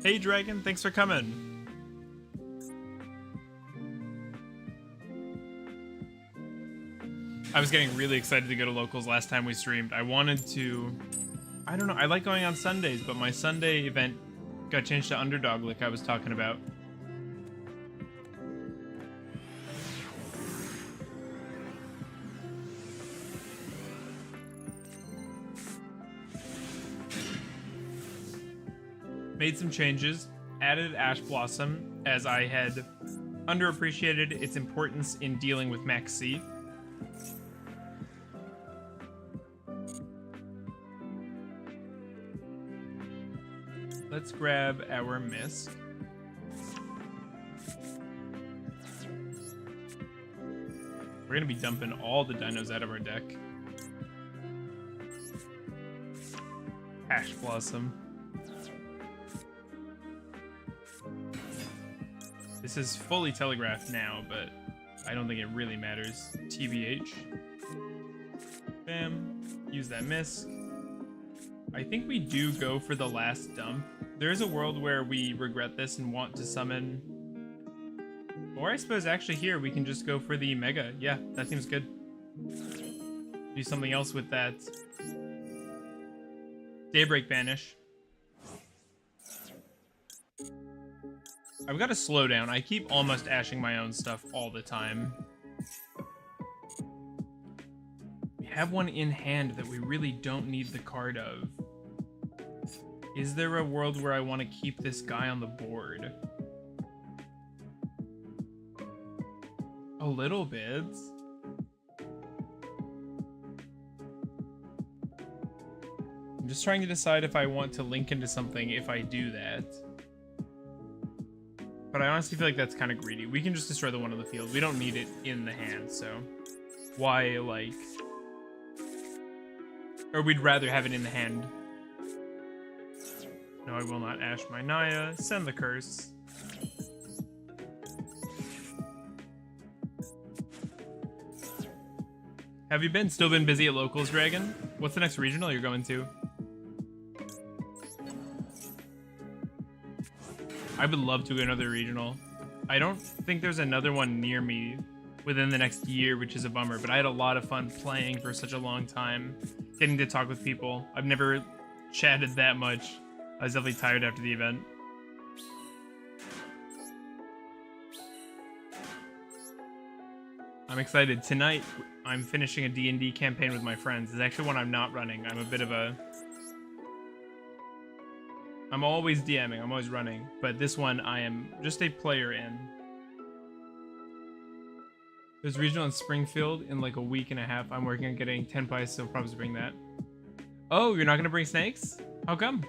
Hey Dragon, thanks for coming. I was getting really excited to go to locals last time we streamed. I wanted to... I don't know, I like going on Sundays, but my Sunday event got changed to Underdog like I was talking about. Made some changes, added Ash Blossom, as I had underappreciated its importance in dealing with Max C. Let's grab our Mist. We're gonna be dumping all the dinos out of our deck. Ash Blossom. This is fully telegraphed now, but I don't think it really matters. TBH. Bam. Use that Mist. I think we do go for the last dump. There is a world where we regret this and want to summon... Or I suppose actually here we can just go for the Mega. Yeah, that seems good. Do something else with that. Daybreak Banish. I've got to slow down. I keep almost ashing my own stuff all the time. We have one in hand that we really don't need the card of. Is there a world where I want to keep this guy on the board? A little bit. I'm just trying to decide if I want to link into something if I do that. But I honestly feel like that's kind of greedy. We can just destroy the one on the field. We don't need it in the hand, so... Why, like... Or we'd rather have it in the hand. No, I will not ash my Naya. Send the curse. Have you still been busy at locals, Dragon? What's the next regional you're going to? I would love to go another regional. I don't think there's another one near me within the next year, which is a bummer, but I had a lot of fun playing for such a long time, getting to talk with people. I've never chatted that much. I was definitely tired after the event. I'm excited. Tonight, I'm finishing a D&D campaign with my friends. It's actually one I'm not running. I'm a bit of a... I'm always DMing, I'm always running, but this one I am just a player in. There's regional in Springfield in like a week and a half. I'm working on getting 10 pies, so I'll probably bring that. Oh, you're not gonna bring snakes? How come?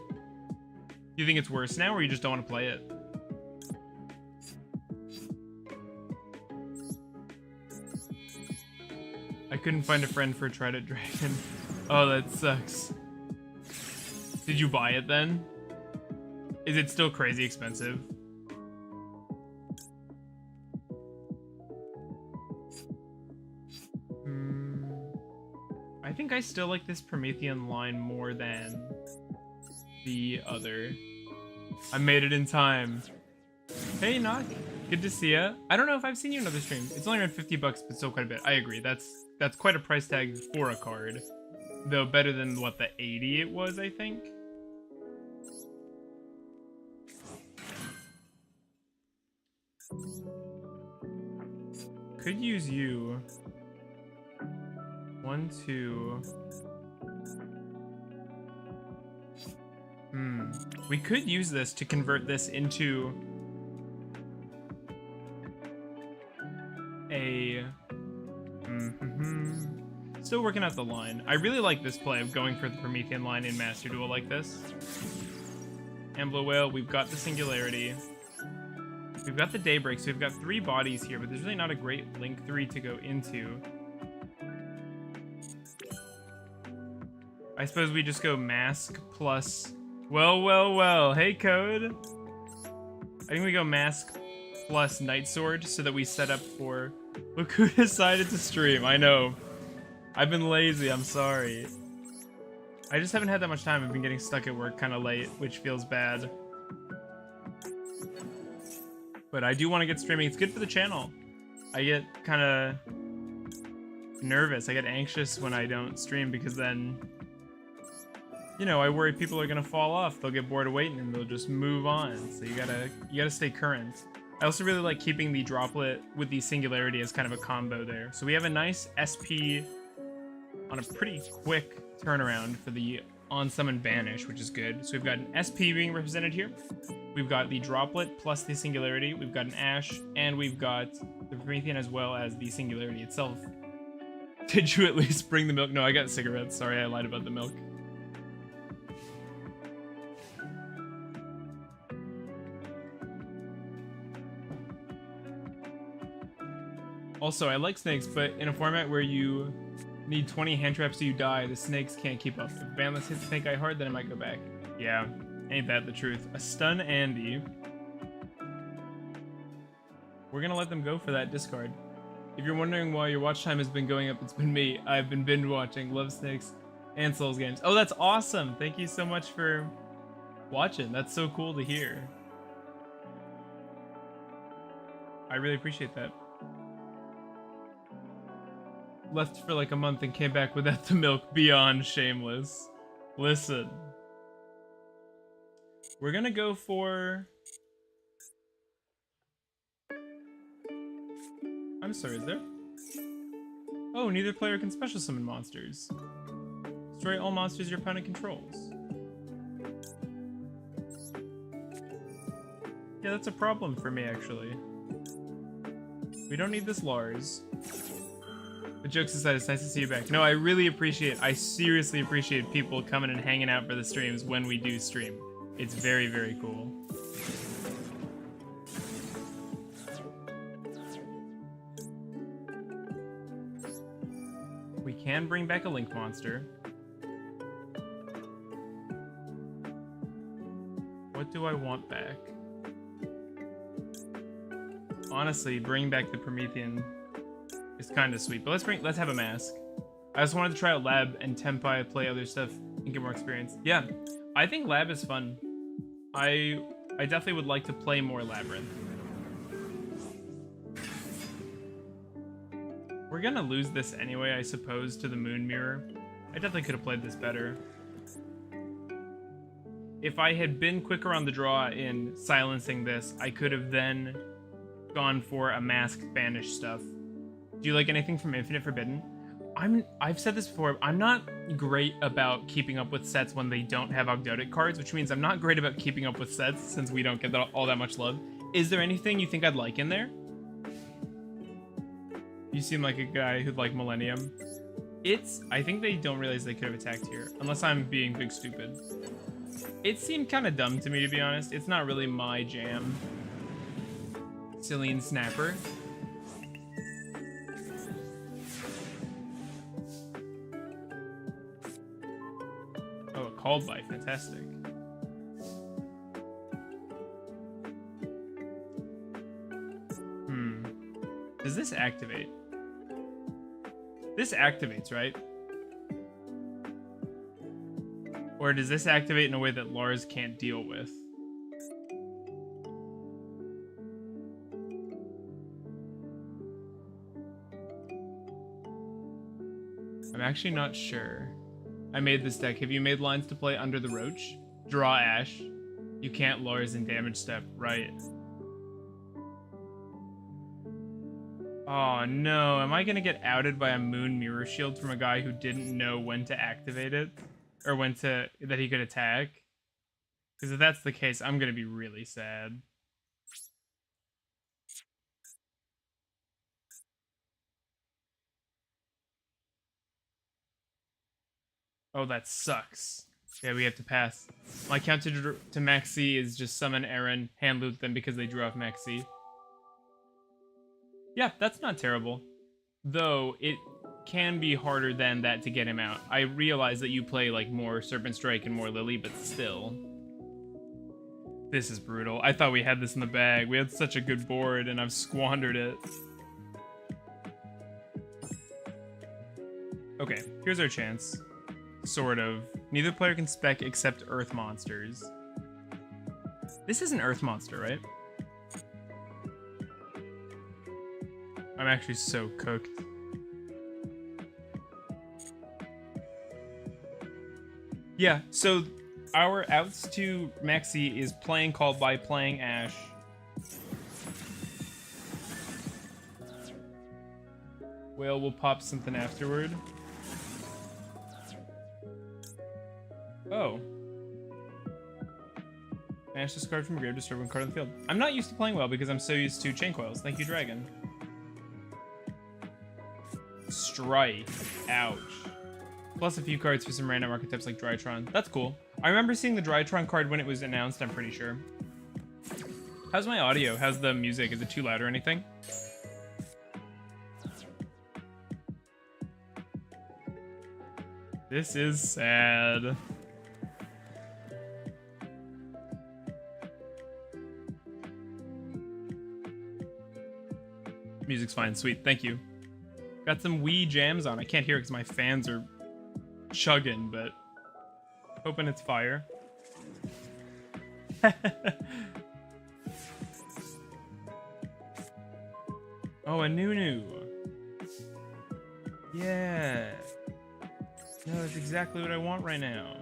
You think it's worse now, or you just don't want to play it? I couldn't find a friend for Trident Dragon. Oh, that sucks. Did you buy it then? Is it still crazy expensive? I think I still like this Promethean line more than the other. I made it in time. Hey, Knock. Good to see ya. I don't know if I've seen you in other streams. It's only around 50 bucks, but still quite a bit. I agree. That's quite a price tag for a card. Though better than, what, the 80 it was, I think? Could use you. 1, 2... We could use this to convert this into a... Still working out the line. I really like this play of going for the Promethean line in Master Duel like this. Ambler Whale, we've got the Singularity. We've got the Daybreak, so we've got 3 bodies here, but there's really not a great Link 3 to go into. I suppose we just go Mask plus... Well. Hey, Code. I think we go Mask plus Night Sword so that we set up for... Look who decided to stream. I know. I've been lazy. I'm sorry. I just haven't had that much time. I've been getting stuck at work kind of late, which feels bad. But I do want to get streaming. It's good for the channel. I get kind of nervous. I get anxious when I don't stream because then... You know, I worry people are gonna fall off. They'll get bored of waiting and they'll just move on. So you gotta stay current. I also really like keeping the droplet with the Singularity as kind of a combo there. So we have a nice SP on a pretty quick turnaround for the on summon banish, which is good. So we've got an SP being represented here. We've got the droplet plus the Singularity. We've got an Ash, and we've got the Promethean as well as the Singularity itself. Did you at least bring the milk? No, I got cigarettes. Sorry, I lied about the milk. Also, I like snakes, but in a format where you need 20 hand traps so you die, the snakes can't keep up. If Bandless hits Snake Eye hard, then I might go back. Yeah, ain't that the truth. A stun Andy. We're gonna let them go for that discard. If you're wondering why your watch time has been going up, it's been me. I've been binge watching Love Snakes and Souls games. Oh, that's awesome! Thank you so much for watching. That's so cool to hear. I really appreciate that. Left for like a month and came back without the milk. Beyond shameless. Listen. We're gonna go for... I'm sorry, is there? Oh, neither player can special summon monsters. Destroy all monsters your opponent controls. Yeah, that's a problem for me, actually. We don't need this Lars. But jokes aside, it's nice to see you back. No, I really appreciate, I seriously appreciate people coming and hanging out for the streams when we do stream. It's very, very cool. We can bring back a Link monster. What do I want back? Honestly, bring back the Promethean. It's kind of sweet, but let's have a mask. I just wanted to try out Lab and Tempai, play other stuff, and get more experience. Yeah, I think Lab is fun. I definitely would like to play more Labyrinth. We're gonna lose this anyway, I suppose, to the Moon Mirror. I definitely could have played this better. If I had been quicker on the draw in silencing this, I could have then gone for a masked banish stuff. Do you like anything from Infinite Forbidden? I've said this before, I'm not great about keeping up with sets when they don't have Ogdoadic cards, which means I'm not great about keeping up with sets since we don't get all that much love. Is there anything you think I'd like in there? You seem like a guy who'd like Millennium. I think they don't realize they could have attacked here, unless I'm being big stupid. It seemed kind of dumb to me, to be honest. It's not really my jam. Cillian Snapper. Oh, a called by. Fantastic. Does this activate? This activates, right? Or does this activate in a way that Lars can't deal with? I'm actually not sure. I made this deck. Have you made lines to play under the Roach? Draw Ash. You can't Lars in damage step. Right. Oh no, am I gonna get outed by a Moon Mirror Shield from a guy who didn't know when to activate it? Or that he could attack? Because if that's the case, I'm gonna be really sad. Oh, that sucks. Yeah, we have to pass. My counter to Maxi is just summon Aaron, hand loot them because they drew off Maxi. Yeah, that's not terrible. Though, it can be harder than that to get him out. I realize that you play like more Serpent Strike and more Lily, but still. This is brutal. I thought we had this in the bag. We had such a good board and I've squandered it. Okay, here's our chance. Sort of. Neither player can spec except Earth monsters. This is an Earth monster, right? I'm actually so cooked. Yeah, so our outs to Maxi is playing Called by playing Ash. Whale will pop something afterward. Oh. Banish this card from grave, disturb one card on the field. I'm not used to playing well because I'm so used to chain coils. Thank you, Dragon. Strike. Ouch. Plus a few cards for some random archetypes like Drytron. That's cool. I remember seeing the Drytron card when it was announced, I'm pretty sure. How's my audio? How's the music? Is it too loud or anything? This is sad. Music's fine. Sweet. Thank you. Got some Wii jams on. I can't hear it because my fans are chugging, but hoping it's fire. Oh, a Nunu. Yeah. No, that's exactly what I want right now.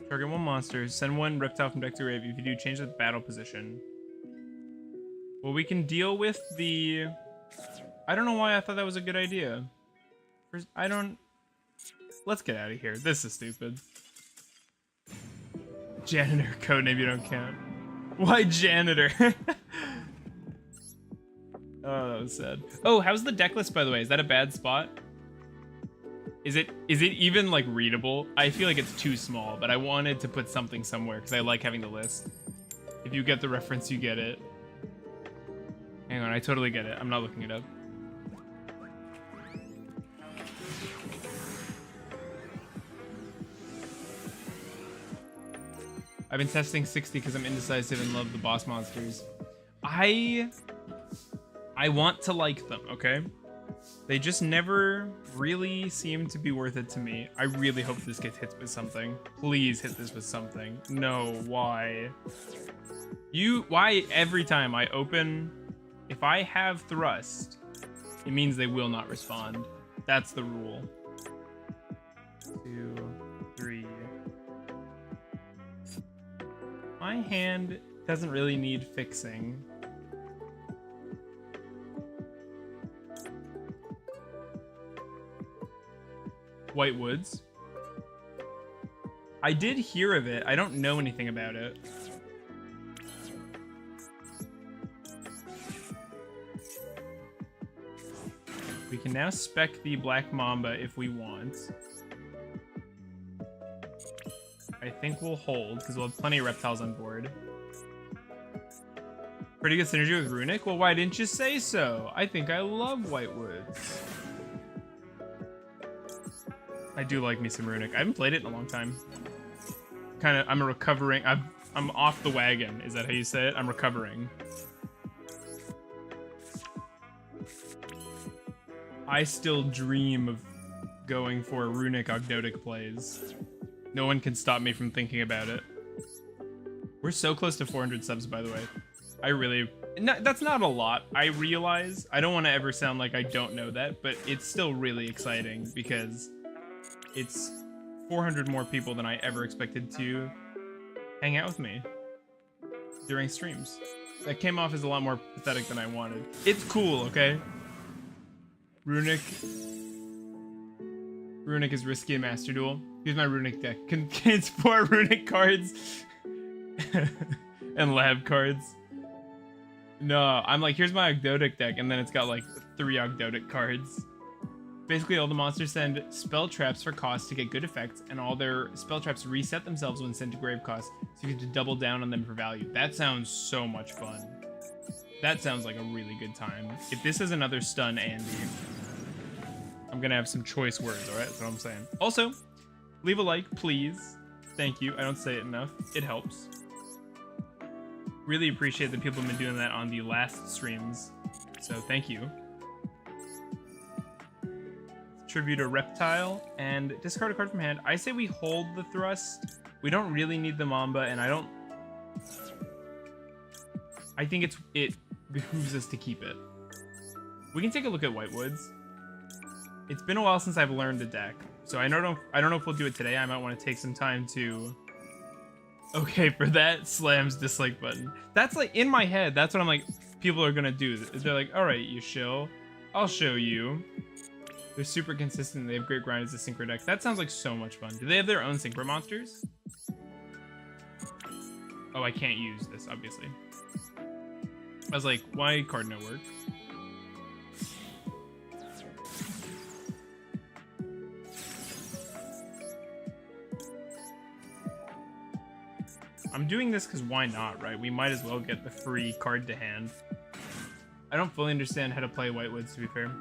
Target one monster. Send one reptile from deck to grave. If you do, change the battle position. Well, we can deal with the... I don't know why I thought that was a good idea. I don't... Let's get out of here. This is stupid. Janitor. Codename you don't count. Why janitor? Oh, that was sad. Oh, how's the deck list, by the way? Is that a bad spot? Is it even, like, readable? I feel like it's too small, but I wanted to put something somewhere because I like having the list. If you get the reference, you get it. Hang on, I totally get it. I'm not looking it up. I've been testing 60 because I'm indecisive and love the boss monsters. I want to like them, okay? They just never really seem to be worth it to me. I really hope this gets hit with something. Please hit this with something. No, why? Why every time I open... If I have thrust, it means they will not respond. That's the rule. 2, 3... My hand doesn't really need fixing. White Woods. I did hear of it. I don't know anything about it. We can now spec the Black Mamba if we want. I think we'll hold, because we'll have plenty of reptiles on board. Pretty good synergy with Runic? Well, why didn't you say so? I think I love White Woods. I do like me some Runic. I haven't played it in a long time. I'm recovering. I'm off the wagon. Is that how you say it? I'm recovering. I still dream of going for runic Ogdoadic plays. No one can stop me from thinking about it. We're so close to 400 subs, by the way. I really... that's not a lot, I realize. I don't want to ever sound like I don't know that, but it's still really exciting because it's 400 more people than I ever expected to hang out with me during streams. That came off as a lot more pathetic than I wanted. It's cool, okay? Runic is risky in Master Duel. Here's my runic deck. Contains 4 runic cards and lab cards. No, I'm like, here's my Ogdoadic deck, and then it's got like 3 Ogdoadic cards. Basically, all the monsters send spell traps for cost to get good effects, and all their spell traps reset themselves when sent to grave cost, so you get to double down on them for value. That sounds so much fun. That sounds like a really good time. If this is another stun Andy, I'm gonna have some choice words, alright? That's what I'm saying. Also, leave a like, please. Thank you. I don't say it enough. It helps. Really appreciate that people have been doing that on the last streams, so thank you. Tribute a reptile and discard a card from hand. I say we hold the thrust. We don't really need the Mamba, and I think it behooves us to keep it. We can take a look at Whitewoods. It's been a while since I've learned the deck, so I don't know if we'll do it today. I might want to take some time to... Okay, for that, slams dislike button. That's like, in my head, that's what I'm like, people are gonna do. They're like, alright, you shill. I'll show you. They're super consistent. They have great grind as a synchro deck. That sounds like so much fun. Do they have their own synchro monsters? Oh, I can't use this, obviously. I was like, why card no work? I'm doing this because why not, right? We might as well get the free card to hand. I don't fully understand how to play Whitewoods, to be fair.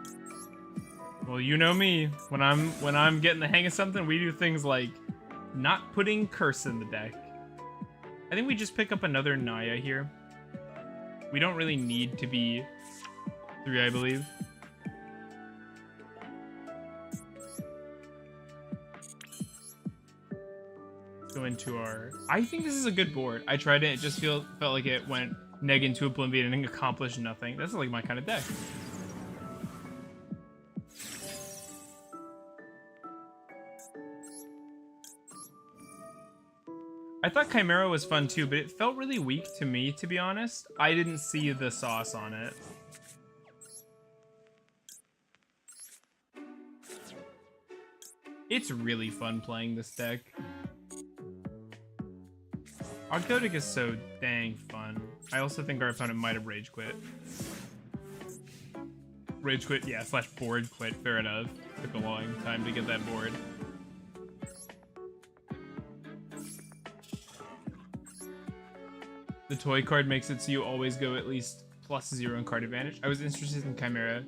Well, you know me. When I'm getting the hang of something, we do things like not putting curse in the deck. I think we just pick up another Naya here. We don't really need to be 3, I believe. Go into our... I think this is a good board. I tried it. It just felt like it went neg into Oblivion and accomplished nothing. That's like my kind of deck. I thought Chimera was fun too, but it felt really weak to me, to be honest. I didn't see the sauce on it. It's really fun playing this deck. Ogdoadic is so dang fun. I also think our opponent might have rage quit. Rage quit, yeah, / board quit, fair enough. Took a long time to get that board. The toy card makes it so you always go at least +0 in card advantage. I was interested in Chimera.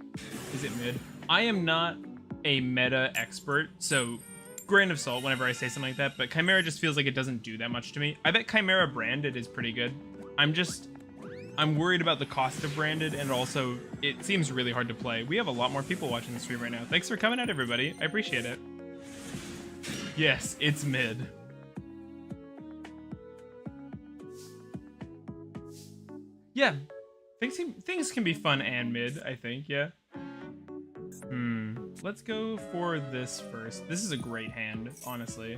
Is it mid? I am not a meta expert, so grain of salt whenever I say something like that, but Chimera just feels like it doesn't do that much to me. I bet Chimera branded is pretty good. I'm worried about the cost of branded, and also it seems really hard to play. We have a lot more people watching the stream right now. Thanks for coming out, everybody. I appreciate it. Yes, it's mid. Yeah, things can be fun and mid, I think, yeah. Let's go for this first. This is a great hand, honestly.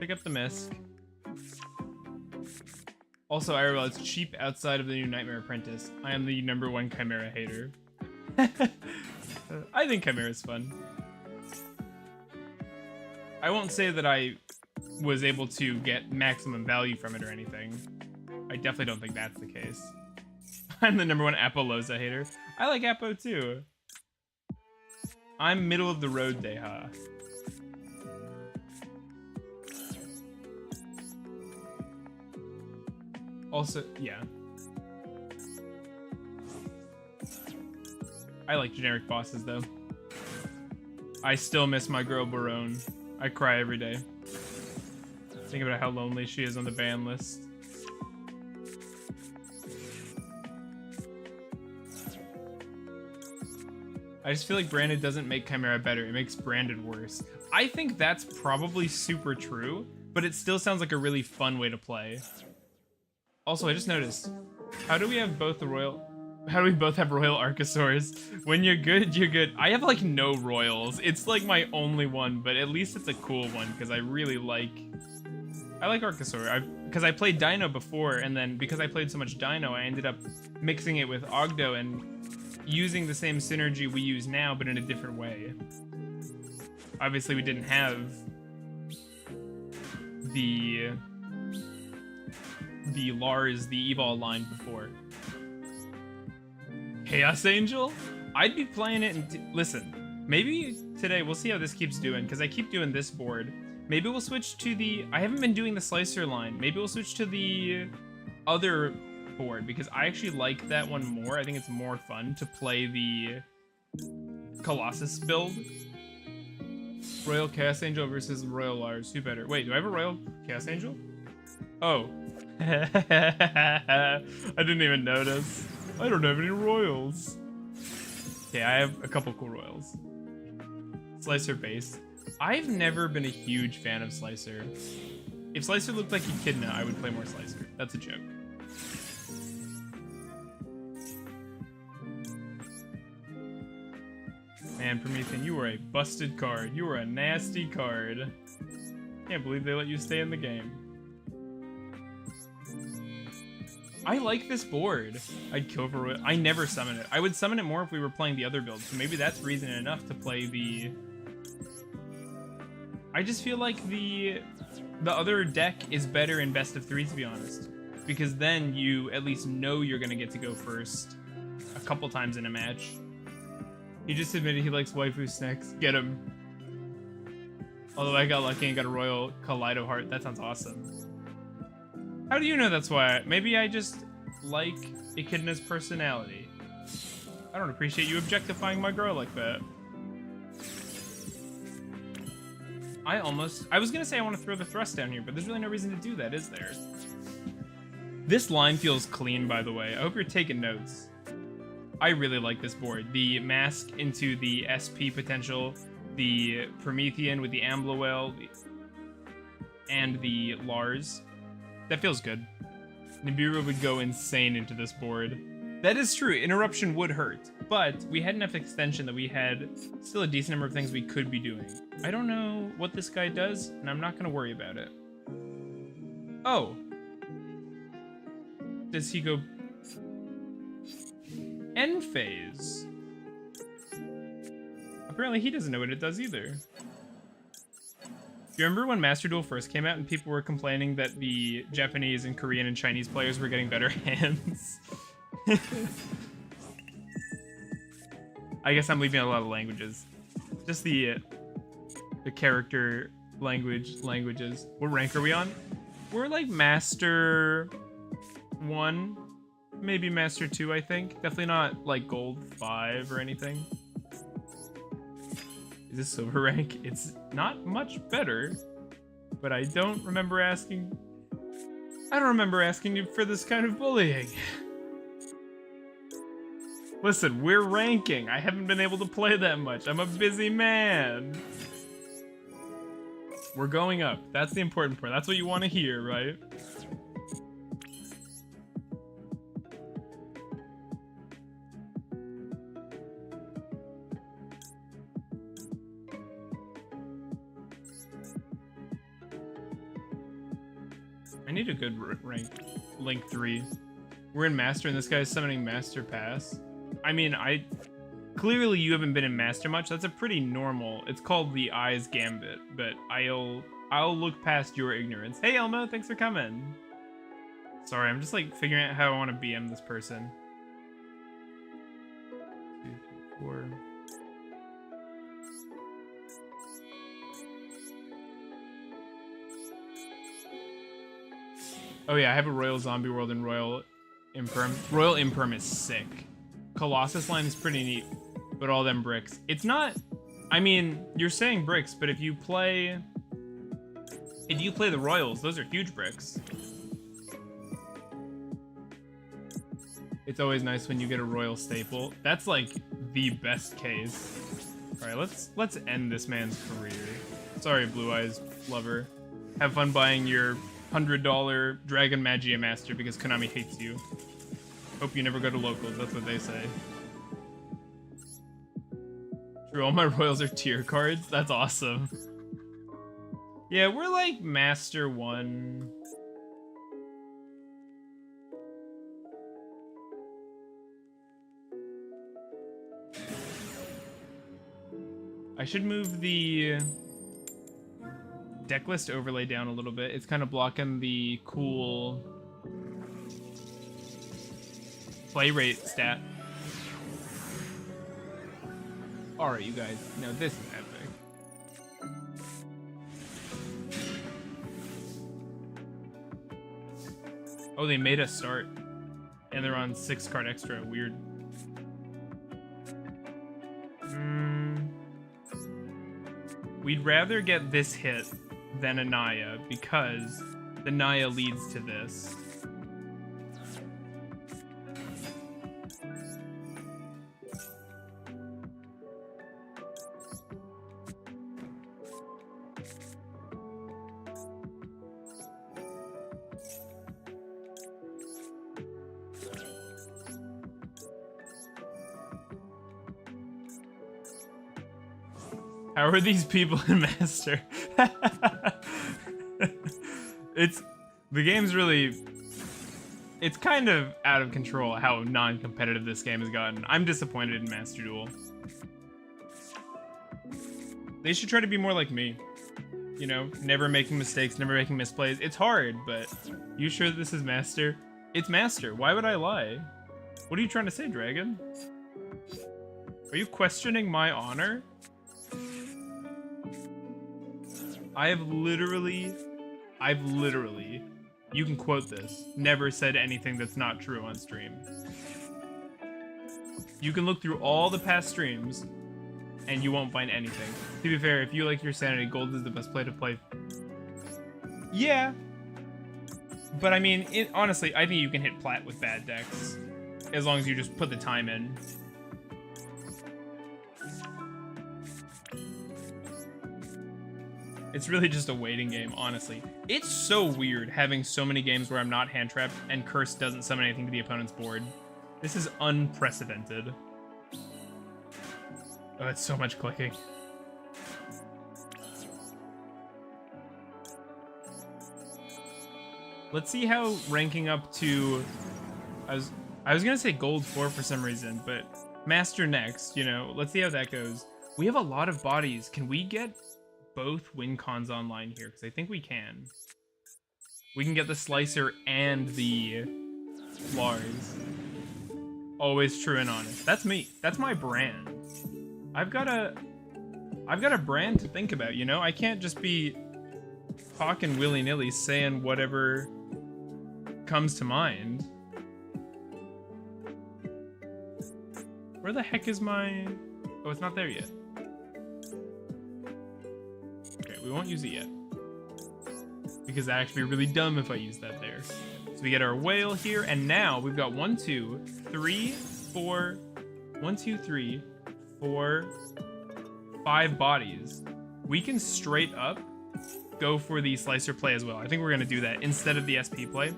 Pick up the Mist. Also, IRL, it's cheap outside of the new Nightmare Apprentice. I am the #1 Chimera hater. I think Chimera is fun. I won't say that I was able to get maximum value from it or anything. I definitely don't think that's the case. I'm the #1 Apollosa hater. I like Apo too. I'm middle of the road, Deha. Also, yeah. I like generic bosses though. I still miss my girl Barone. I cry every day. Think about how lonely she is on the ban list. I just feel like branded doesn't make Chimera better. It makes branded worse. I think that's probably super true, but it still sounds like a really fun way to play. Also, I just noticed, how do we have both the royal... How do we both have royal Archosaurs? When you're good, you're good. I have like no royals. It's like my only one, but at least it's a cool one because I really like... I like Archosaur. Because I played Dino before, and then because I played so much Dino, I ended up mixing it with Ogdo and using the same synergy we use now, but in a different way. Obviously, we didn't have the Lars, the Evol line before. Chaos Angel? I'd be playing it and listen, maybe today, we'll see how this keeps doing, because I keep doing this board. Maybe we'll switch to the... I haven't been doing the Slicer line. Maybe we'll switch to the other board, because I actually like that one more. I think it's more fun to play the Colossus build. Royal Chaos Angel versus Royal Lars. Who better? Wait, do I have a Royal Chaos Angel? Oh. I didn't even notice. I don't have any Royals. Okay, I have a couple cool Royals. Slicer base. I've never been a huge fan of Slicer. If Slicer looked like Echidna, I would play more Slicer. That's a joke. Man, Promethean, you were a busted card. You were a nasty card. Can't believe they let you stay in the game. I like this board. I'd kill for Royal. I never summon it. I would summon it more if we were playing the other build, so maybe that's reason enough to play the... I just feel like the other deck is better in best of 3, to be honest. Because then you at least know you're gonna get to go first a couple times in a match. He just admitted he likes waifu snacks. Get him. Although I got lucky and got a Royal Kaleido Heart. That sounds awesome. How do you know that's why? Maybe I just like Echidna's personality. I don't appreciate you objectifying my girl like that. I was gonna say I want to throw the thrust down here, but there's really no reason to do that, is there? This line feels clean, by the way. I hope you're taking notes. I really like this board. The mask into the SP potential, the Promethean with the Ambluel, and the Lars. That feels good. Nibiru would go insane into this board. That is true, interruption would hurt, but we had enough extension that we had still a decent number of things we could be doing. I don't know what this guy does, and I'm not gonna worry about it. Oh. Does he go... End phase? Apparently he doesn't know what it does either. You remember when Master Duel first came out and people were complaining that the Japanese and Korean and Chinese players were getting better hands? I guess I'm leaving a lot of languages. Just the character languages. What rank are we on? We're like Master 1, maybe Master 2, I think. Definitely not like Gold 5 or anything. Is this silver rank? It's not much better, but I don't remember asking... I don't remember asking you for this kind of bullying. Listen, we're ranking. I haven't been able to play that much. I'm a busy man. We're going up. That's the important part. That's what you want to hear, right? I need a good rank. Link 3. We're in Master and this guy's summoning Master Pass. I mean, clearly you haven't been in Master much. That's a pretty normal... It's called the Eyes Gambit, but I'll look past your ignorance. Hey Elmo, thanks for coming. Sorry, I'm just like figuring out how I want to BM this person. 2, 3, 4... Oh yeah, I have a Royal Zombie World and Royal Imperm. Royal Imperm is sick. Colossus line is pretty neat, but all them bricks. It's not... I mean, you're saying bricks, but if you play the Royals, those are huge bricks. It's always nice when you get a Royal staple. That's like the best case. All right, let's end this man's career. Sorry, Blue Eyes lover. Have fun buying your $100 Dragon Magia Master because Konami hates you. Hope you never go to locals. That's what they say. True, all my royals are tier cards. That's awesome. Yeah, we're like Master 1. I should move the deck list overlay down a little bit. It's kind of blocking the cool play rate stat. Alright, you guys. No, this is epic. Oh, they made us start. And they're on 6 card extra. Weird. We'd rather get this hit than a Naya because the Naya leads to this. How are these people in Master? The game's really, it's kind of out of control how non-competitive this game has gotten. I'm disappointed in Master Duel. They should try to be more like me. You know, never making mistakes, never making misplays. It's hard, but you sure this is Master? It's Master. Why would I lie? What are you trying to say, Dragon? Are you questioning my honor? I've literally, you can quote this, never said anything that's not true on stream. You can look through all the past streams, and you won't find anything. To be fair, if you like your sanity, gold is the best play to play. Yeah. But I mean, honestly, I think you can hit plat with bad decks, as long as you just put the time in. It's really just a waiting game, honestly. It's so weird having so many games where I'm not hand-trapped and Curse doesn't summon anything to the opponent's board. This is unprecedented. Oh, it's so much clicking. Let's see how ranking up to... I was gonna say gold 4 for some reason, but Master next, you know. Let's see how that goes. We have a lot of bodies. Can we get both win cons online here? Because I think we can. We can get the Slicer and the Lars. Always true and honest. That's me. That's my brand. I've got a brand to think about, you know? I can't just be talking willy-nilly, saying whatever comes to mind. Where the heck is my... Oh, it's not there yet. Okay, we won't use it yet. Because that'd actually be really dumb if I use that there. So we get our whale here, and now we've got 1, 2, 3, 4... 1, 2, 3, 4, 5 bodies. We can straight up go for the Slicer play as well. I think we're gonna do that instead of the SP play.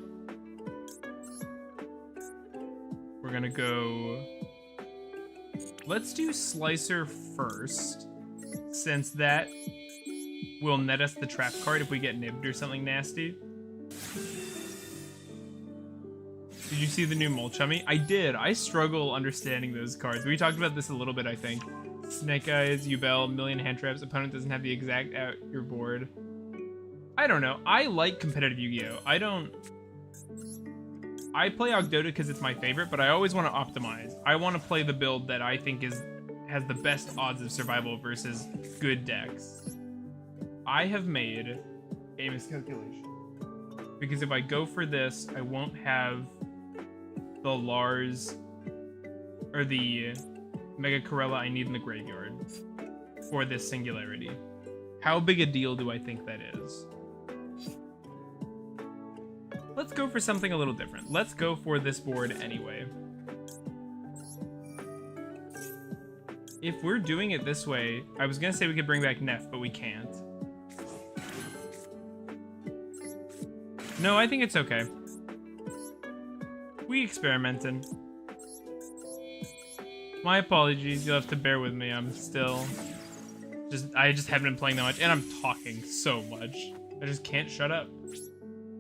We're gonna go... Let's do Slicer first, since that will net us the trap card if we get nibbed or something nasty. Did you see the new Molchummy? I did. I struggle understanding those cards. We talked about this a little bit, I think. Snake Eyes, Yubel, million hand traps. Opponent doesn't have the exact out your board. I don't know. I like competitive Yu-Gi-Oh! I play Ogdoadic because it's my favorite, but I always want to optimize. I want to play the build that I think has the best odds of survival versus good decks. I have made a miscalculation. Because if I go for this, I won't have the Lars or the Mega Corella I need in the graveyard for this singularity. How big a deal do I think that is? Let's go for something a little different. Let's go for this board anyway. If we're doing it this way, I was gonna say we could bring back Neff, but we can't. No, I think it's okay. We experimenting. My apologies, you'll have to bear with me. I'm still... I just haven't been playing that much, and I'm talking so much. I just can't shut up.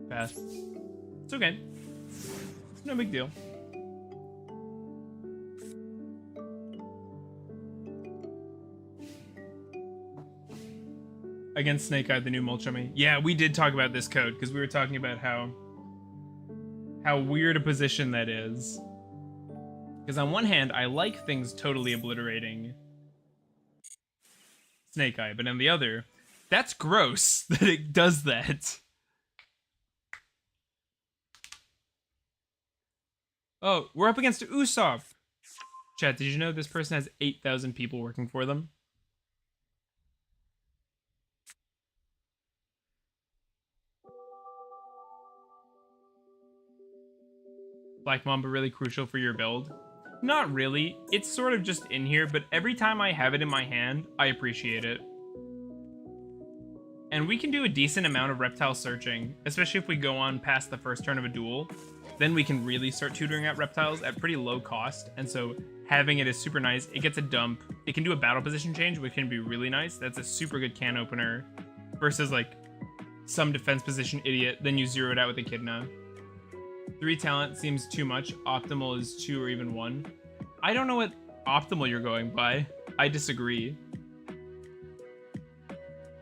Pass. It's okay. It's no big deal. Against Snake Eye, the new Mulchummy. Yeah, we did talk about this code, because we were talking about how weird a position that is. Because on one hand, I like things totally obliterating Snake Eye, but on the other, that's gross that it does that. Oh, we're up against Usopp. Chat, did you know this person has 8,000 people working for them? Black Mamba really crucial for your build? Not really. It's sort of just in here, but every time I have it in my hand, I appreciate it. And we can do a decent amount of reptile searching, especially if we go on past the first turn of a duel. Then we can really start tutoring out reptiles at pretty low cost, and so having it is super nice. It gets a dump. It can do a battle position change, which can be really nice. That's a super good can opener versus like some defense position idiot, then you zero it out with Echidna. 3 talent seems too much. Optimal is 2 or even 1. I don't know what optimal you're going by. I disagree.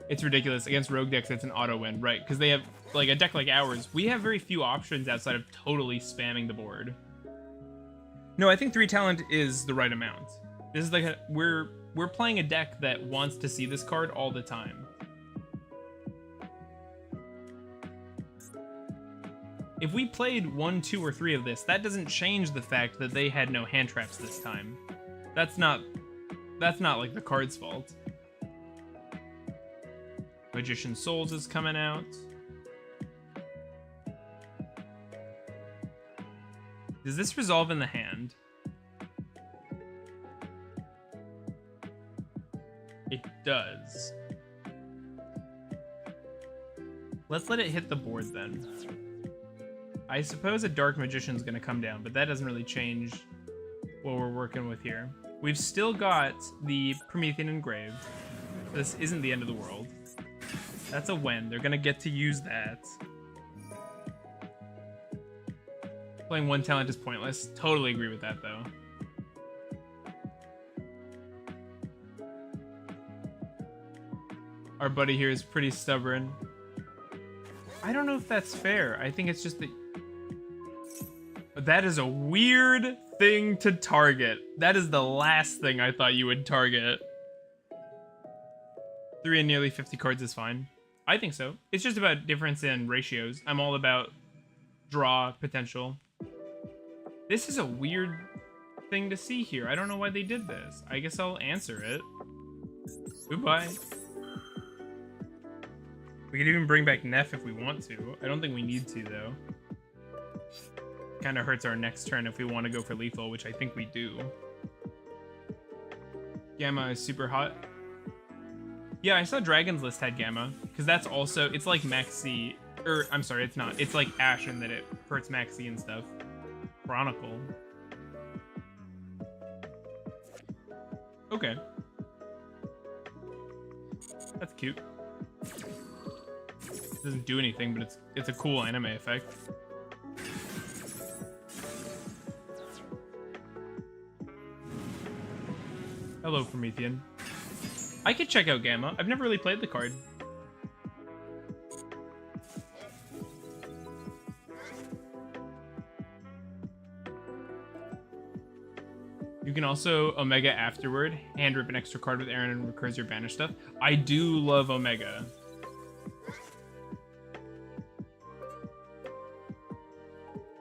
It's ridiculous. Against rogue decks, it's an auto win, right? Because they have, like, a deck like ours. We have very few options outside of totally spamming the board. No, I think 3 talent is the right amount. This is like we're playing a deck that wants to see this card all the time. If we played 1, 2, or 3 of this, that doesn't change the fact that they had no hand traps this time. That's not like the card's fault. Magician Souls is coming out. Does this resolve in the hand? It does. Let's let it hit the board then. I suppose a Dark Magician's gonna come down, but that doesn't really change what we're working with here. We've still got the Promethean Engraved. This isn't the end of the world. That's a win. They're gonna get to use that. Playing 1 talent is pointless. Totally agree with that, though. Our buddy here is pretty stubborn. I don't know if that's fair. I think it's just that... That is a weird thing to target. That is the last thing I thought you would target. 3 and nearly 50 cards is fine. I think so. It's just about difference in ratios. I'm all about draw potential. This is a weird thing to see here. I don't know why they did this. I guess I'll answer it. Goodbye. We could even bring back Neff if we want to. I don't think we need to, though. Kind of hurts our next turn if we want to go for lethal, which I think we do. Gamma is super hot. Yeah, I saw Dragon's List had Gamma, because that's also, it's like Maxi, or I'm sorry, it's not. It's like Ashen that it hurts Maxi and stuff. Chronicle. Okay. That's cute. Doesn't do anything, but it's a cool anime effect. Hello, Promethean. I could check out Gamma. I've never really played the card. You can also Omega afterward. Hand rip an extra card with Aaron and recurs your banish stuff. I do love Omega.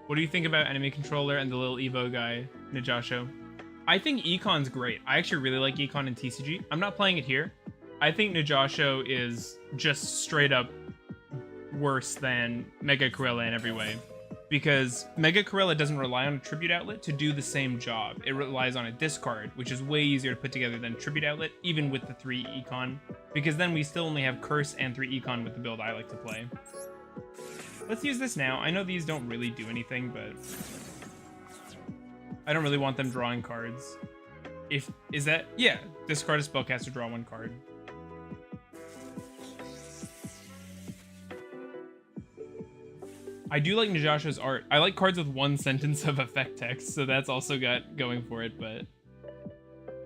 What do you think about Enemy Controller and the little Evo guy, Yugioh? I think Econ's great. I actually really like Econ in TCG. I'm not playing it here. I think Yugioh is just straight up worse than Mega Cruella in every way. because Mega Corella doesn't rely on a Tribute Outlet to do the same job. It relies on a discard, which is way easier to put together than Tribute Outlet, even with the 3 Econ, because then we still only have Curse and 3 Econ with the build I like to play. Let's use this now. I know these don't really do anything, but I don't really want them drawing cards. Is that... Yeah, discard a spellcaster, draw 1 card. I do like Najasha's art. I like cards with 1 sentence of effect text, so that's also got going for it, but...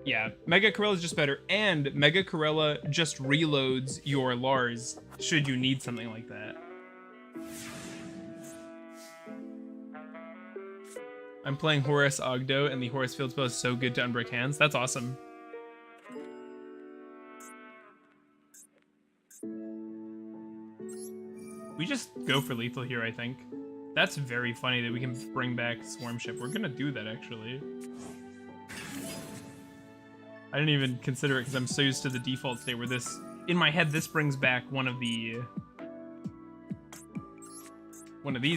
Yeah, Mega Corella is just better, and Mega Corella just reloads your Lars should you need something like that. I'm playing Horus Ogdoadic, and the Horus Field spell is so good to unbreak hands. That's awesome. We just go for lethal here, I think. That's very funny that we can bring back Swarm Ship. We're gonna do that, actually. I didn't even consider it because I'm so used to the default state where this... In my head, this brings back one of these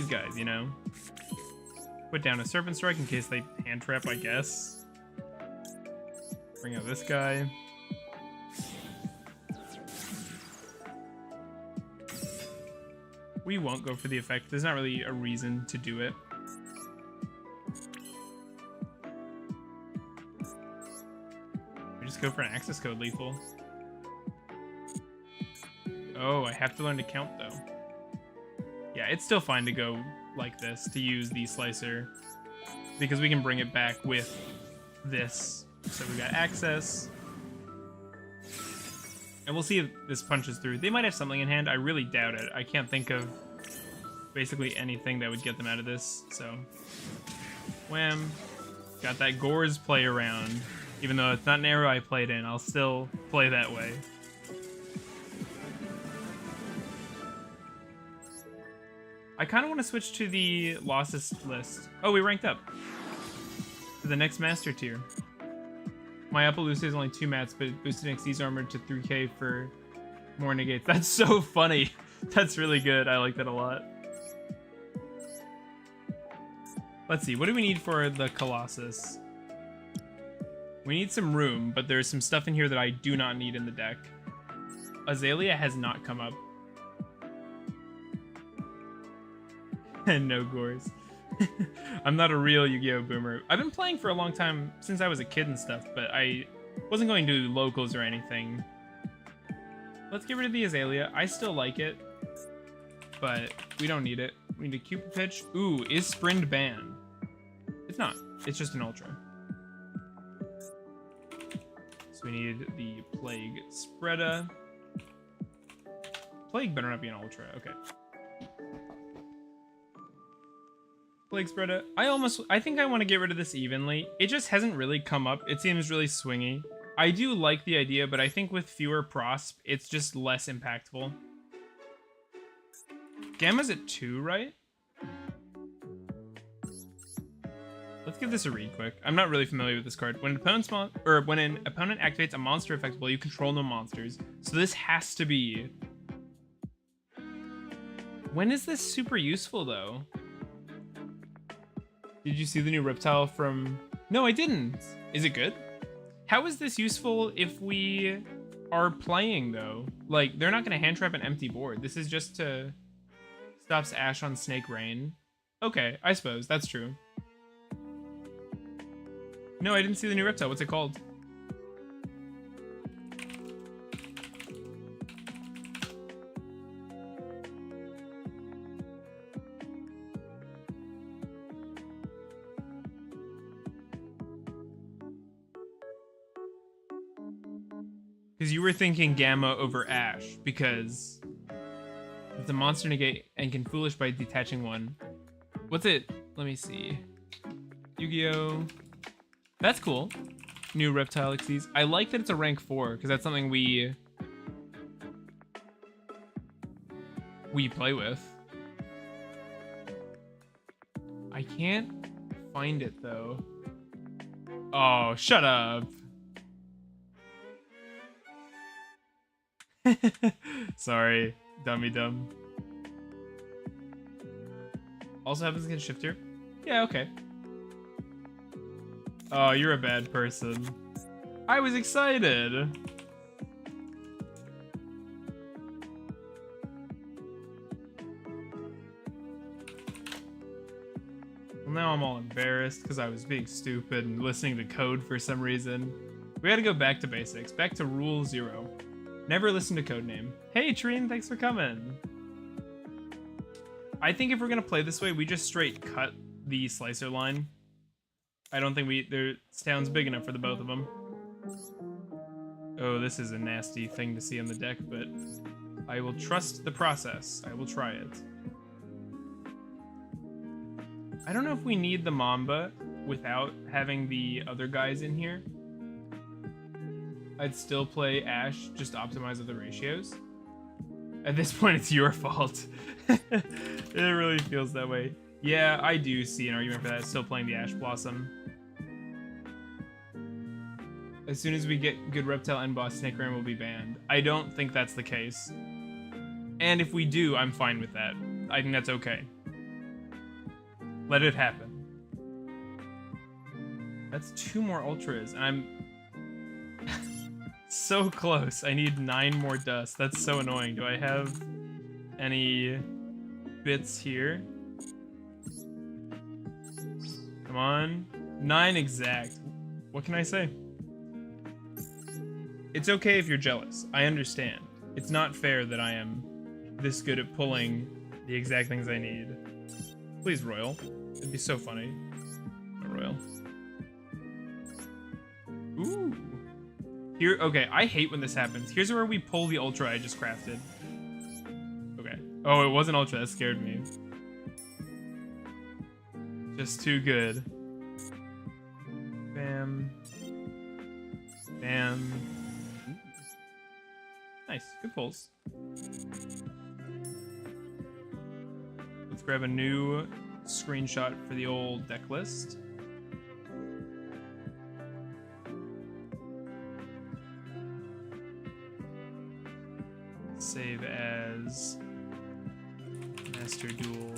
guys, you know? Put down a Serpent Strike in case they hand trap, I guess. Bring out this guy. We won't go for the effect. There's not really a reason to do it. We just go for an access code lethal. Oh, I have to learn to count though. Yeah, it's still fine to go like this, to use the slicer, because we can bring it back with this. So we got access. And we'll see if this punches through. They might have something in hand. I really doubt it. I can't think of basically anything that would get them out of this. So, wham. Got that Gores play around. Even though it's not an arrow I played in, I'll still play that way. I kind of want to switch to the losses list. Oh, we ranked up to the next master tier. My Appaloosa is only 2 mats, but boosted XD's armor to 3k for more negates. That's so funny. That's really good. I like that a lot. Let's see. What do we need for the Colossus? We need some room, but there's some stuff in here that I do not need in the deck. Azalea has not come up. And no Gores. I'm not a real Yu-Gi-Oh boomer. I've been playing for a long time, since I was a kid and stuff, but I wasn't going to locals or anything. Let's get rid of the Azalea. I still like it, but we don't need it. We need a Cupid Pitch. Ooh, is Sprint banned? It's not. It's just an Ultra. So we need the Plague Spreada. Plague better not be an Ultra. Okay. Plague Spreada. I think I want to get rid of this evenly. It just hasn't really come up. It seems really swingy. I do like the idea, but I think with fewer prosp, it's just less impactful. Gamma's at 2, right? Let's give this a read quick. I'm not really familiar with this card. When an opponent activates a monster effect while you control no monsters. So this has to be... When is this super useful, though? Did you see the new reptile from... No, I didn't. Is it good? How is this useful if we are playing, though? Like, they're not going to hand trap an empty board. This is just to... Stops Ash on Snake Rain. Okay, I suppose. That's true. No, I didn't see the new reptile. What's it called? Because you were thinking Gamma over Ash, because it's a monster negate and can foolish by detaching 1. What's it? Let me see. Yu-Gi-Oh! That's cool. New Reptile XYZ. I like that it's a rank 4, because that's something we play with. I can't find it, though. Oh, shut up. Sorry, dummy dumb. Also happens to get shift here. Yeah, okay. Oh, you're a bad person. I was excited. Well, now I'm all embarrassed because I was being stupid and listening to code for some reason. We gotta go back to basics. Back to rule 0. Never listen to codename. Hey, Trine, thanks for coming. I think if we're gonna play this way, we just straight cut the slicer line. I don't think this town's big enough for the both of them. Oh, this is a nasty thing to see on the deck, but I will trust the process. I will try it. I don't know if we need the Mamba without having the other guys in here. I'd still play Ash, just optimize the ratios. At this point, it's your fault. It really feels that way. Yeah, I do see an argument for that. Still playing the Ash Blossom. As soon as we get good Reptile and Boss, Snake Ram will be banned. I don't think that's the case. And if we do, I'm fine with that. I think that's okay. Let it happen. That's 2 more Ultras, and I'm so close. I need 9 more dust. That's so annoying. Do I have any bits here? Come on. 9 exact. What can I say? It's okay if you're jealous. I understand. It's not fair that I am this good at pulling the exact things I need. Please, Royal. It'd be so funny. Not Royal. Ooh. Here, okay, I hate when this happens. Here's where we pull the Ultra I just crafted. Okay. Oh, it wasn't Ultra. That scared me. Just too good. Bam. Bam. Nice. Good pulls. Let's grab a new screenshot for the old deck list. Save as Master Duel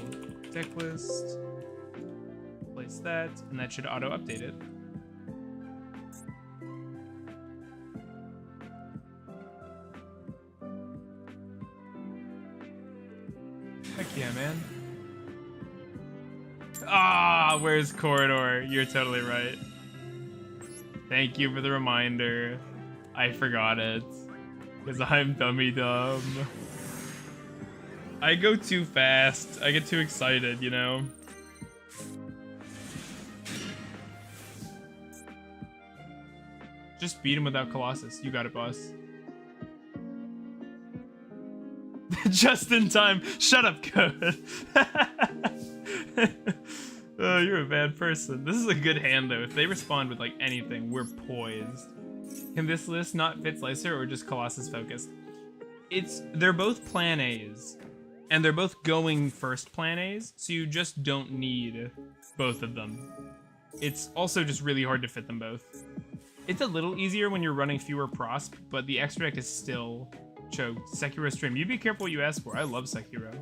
deck list. Place that, and that should auto-update it. Heck yeah, man. Ah, where's Corridor? You're totally right. Thank you for the reminder. I forgot it. Because I'm dummy dumb. I go too fast. I get too excited, you know? Just beat him without Colossus. You got it, boss. Just in time. Shut up, Code. Oh, you're a bad person. This is a good hand, though. If they respond with, like, anything, we're poised. Can this list not fit Slicer or just Colossus focused? They're both plan A's. And they're both going first plan A's, so you just don't need both of them. It's also just really hard to fit them both. It's a little easier when you're running fewer prosp, but the extra deck is still choked. Sekiro stream. You be careful what you ask for. I love Sekiro.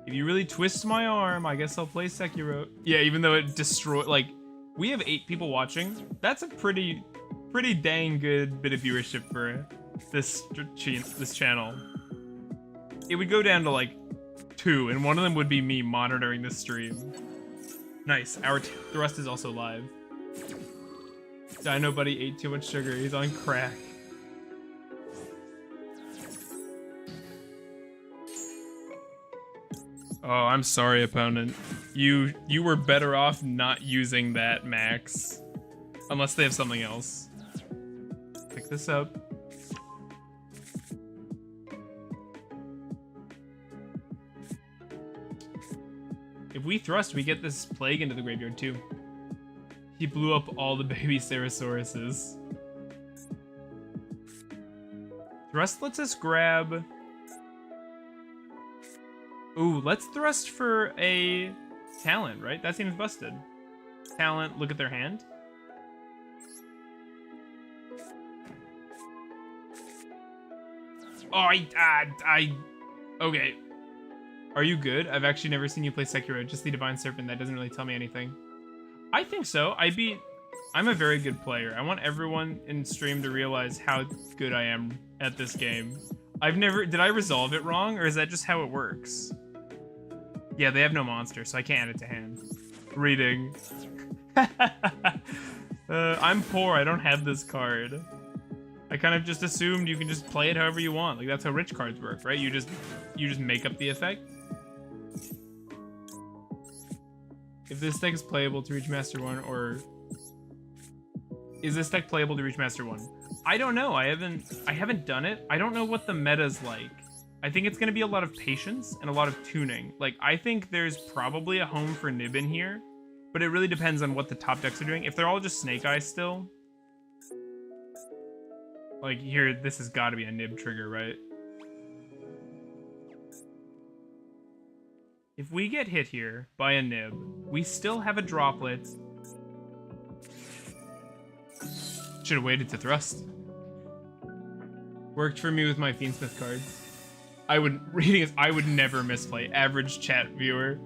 If you really twist my arm, I guess I'll play Sekiro. Yeah, even though it destroyed, like, we have 8 people watching. That's a pretty dang good bit of viewership for this channel. It would go down to like 2, and one of them would be me monitoring this stream. Nice. Our Thrust is also live. Dino Buddy ate too much sugar. He's on crack. Oh, I'm sorry, opponent. You were better off not using that, Max. Unless they have something else. Pick this up. If we thrust, we get this plague into the graveyard too. He blew up all the baby Cerasauruses. Thrust lets us grab... Ooh, let's thrust for a talent, right? That seems busted. Talent, look at their hand. Oh, okay. Are you good? I've actually never seen you play Sekiro, just the Divine Serpent. That doesn't really tell me anything. I think so. I'm a very good player. I want everyone in stream to realize how good I am at this game. Did I resolve it wrong, or is that just how it works? Yeah, they have no monster, so I can't add it to hand. Reading. I'm poor, I don't have this card. I kind of just assumed you can just play it however you want. Like, that's how rich cards work, right? You just make up the effect. If this deck is playable to reach Master 1, or... Is this deck playable to reach Master 1? I don't know, I haven't done it. I don't know what the meta's like. I think it's gonna be a lot of patience and a lot of tuning. Like, I think there's probably a home for Nib in here, but it really depends on what the top decks are doing. If they're all just Snake Eyes still... Like, here, this has got to be a Nib trigger, right? If we get hit here by a Nib, we still have a Droplet. Should have waited to thrust. Worked for me with my Fiendsmith cards. I would never misplay. Average chat viewer.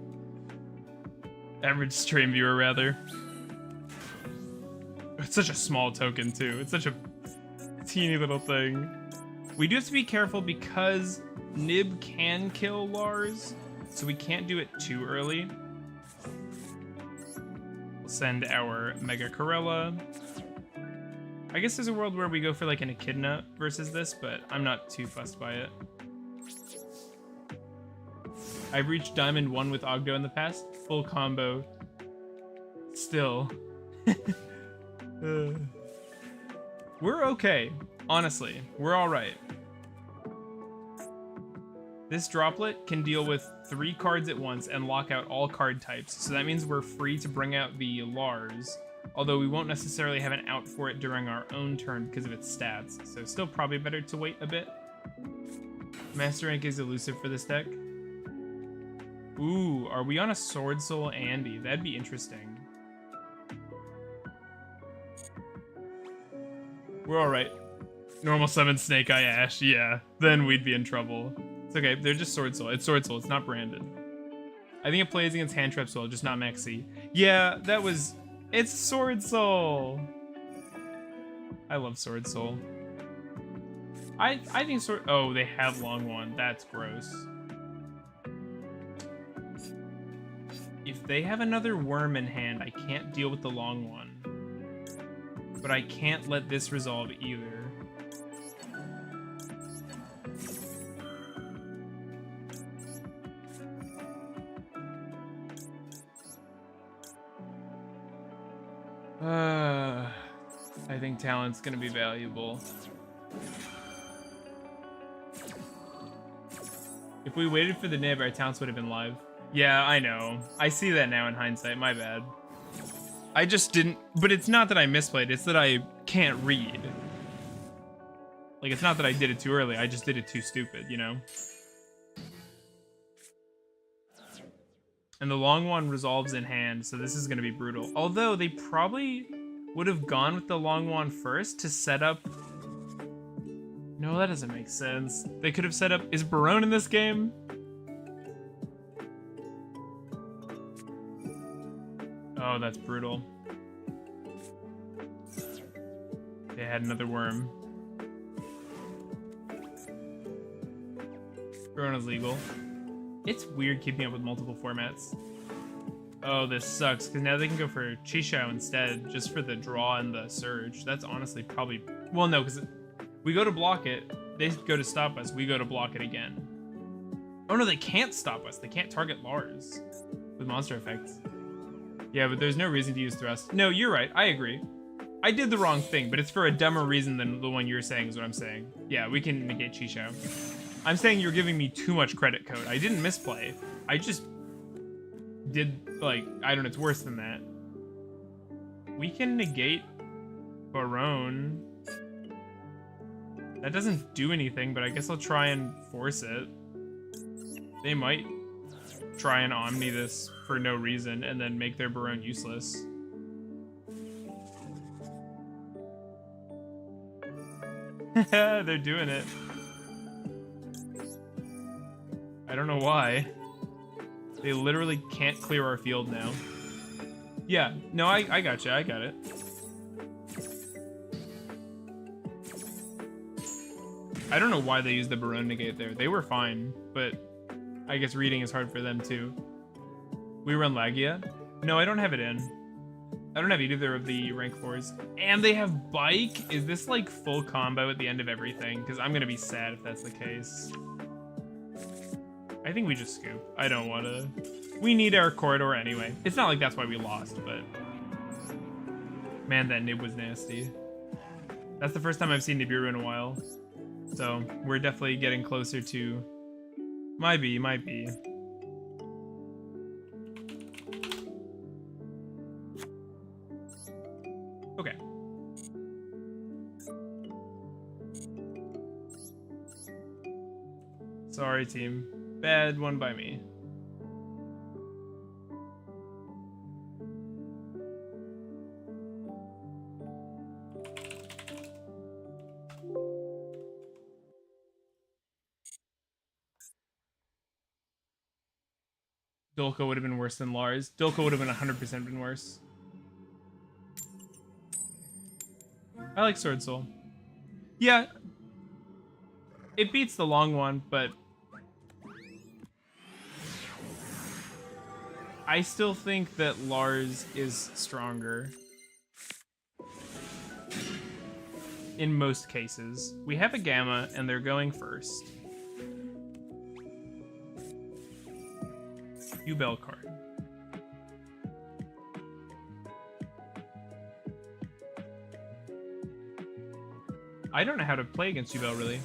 Average stream viewer, rather. It's such a small token, too. It's such a teeny little thing. We do have to be careful because Nib can kill Lars, so we can't do it too early. We'll send our Mega Corella. I guess there's a world where we go for like an Echidna versus this, but I'm not too fussed by it. I've reached Diamond 1 with Ogdoadic in the past. Full combo. Still. We're okay. Honestly, we're alright. This Droplet can deal with 3 cards at once and lock out all card types, so that means we're free to bring out the Lars, although we won't necessarily have an out for it during our own turn because of its stats, so still probably better to wait a bit. Master Rank is elusive for this deck. Ooh, are we on a Sword Soul Andy? That'd be interesting. We're alright. Normal summon Snake Eye Ash, yeah. Then we'd be in trouble. It's okay, they're just Sword Soul. It's Sword Soul, it's not branded. I think it plays against Hand Trap Soul, just not Maxi. Yeah, that was... It's Sword Soul! I love Sword Soul. I think Sword... Oh, they have Long One. That's gross. If they have another worm in hand, I can't deal with the Long One. But I can't let this resolve either. I think Talent's gonna be valuable. If we waited for the Nib, our Talents would have been live. Yeah, I know. I see that now in hindsight, my bad. I just didn't, but it's not that I misplayed, it's that I can't read. Like, it's not that I did it too early, I just did it too stupid, you know? And the Long One resolves in hand, so this is gonna be brutal. Although, they probably would have gone with the Long One first to set up... No, that doesn't make sense. They could have set up... Is Barone in this game? Oh, that's brutal. They had another worm. Barone is legal. It's weird keeping up with multiple formats. Oh, this sucks, because now they can go for Chisho instead, just for the draw and the surge. That's honestly probably... Well, no, because we go to block it, they go to stop us, we go to block it again. Oh no, they can't stop us. They can't target Lars with monster effects. Yeah, but there's no reason to use thrust. No, you're right, I agree. I did the wrong thing, but it's for a dumber reason than the one you're saying is what I'm saying. Yeah, we can negate Chisho. I'm saying you're giving me too much credit code. I didn't misplay. I just did, like, I don't know, it's worse than that. We can negate Barone. That doesn't do anything, but I guess I'll try and force it. They might try and Omni this for no reason and then make their Barone useless. They're doing it. I don't know why. They literally can't clear our field now. Yeah, no, I gotcha. I got it. I don't know why they used the Barone Negate there. They were fine, but I guess reading is hard for them too. We run Lagia? No, I don't have it in. I don't have either of the rank 4s. And they have Bike? Is this like full combo at the end of everything? Because I'm going to be sad if that's the case. I think we just scoop. I don't want to. We need our corridor anyway. It's not like that's why we lost, but... Man, that Nib was nasty. That's the first time I've seen Nibiru in a while. So, we're definitely getting closer to... Might be. Okay. Sorry, team. Bad one by me. Dulka would have been worse than Lars. Dulka would have been 100% been worse. I like Sword Soul. Yeah. It beats the long one, but... I still think that Lars is stronger. In most cases. We have a Gamma, and they're going first. Yugioh card. I don't know how to play against Yugioh, really.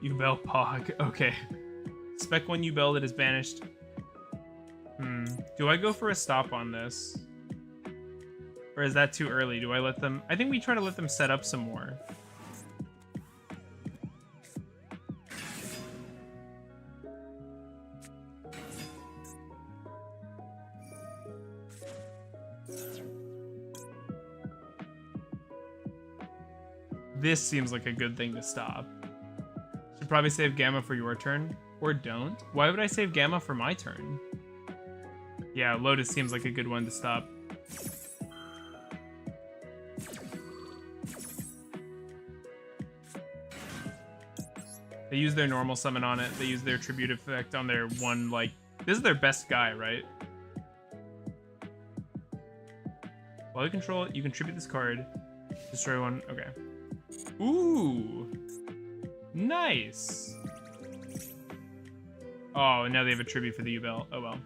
Yugioh Pog. Okay. Spec 1 Yugioh that is banished. Do I go for a stop on this? Or is that too early? Do I let them... I think we try to let them set up some more. This seems like a good thing to stop. Should probably save Gamma for your turn. Or don't. Why would I save Gamma for my turn? Yeah, Lotus seems like a good one to stop. They use their normal summon on it. They use their tribute effect on their one, like... This is their best guy, right? While you control it, you can tribute this card. Destroy one. Okay. Ooh! Nice! Oh, now they have a tribute for the Yubel. Oh well.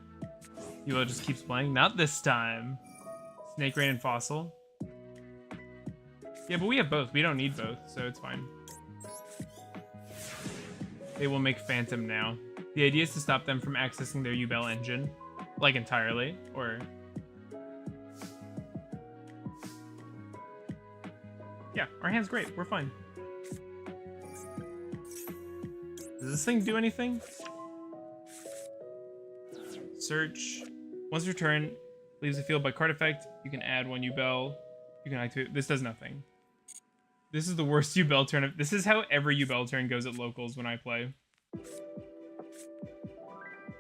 Yubel just keeps playing. Not this time. Snake Rain and Fossil. Yeah, but we have both. We don't need both, so it's fine. They will make Phantom now. The idea is to stop them from accessing their Yubel engine. Like, entirely. Or... Yeah, our hand's great. We're fine. Does this thing do anything? Search. Once your turn leaves the field by card effect, you can add one Yubel. You can activate. This does nothing. This is the worst Yubel turn. This is how every Yubel turn goes at locals when I play.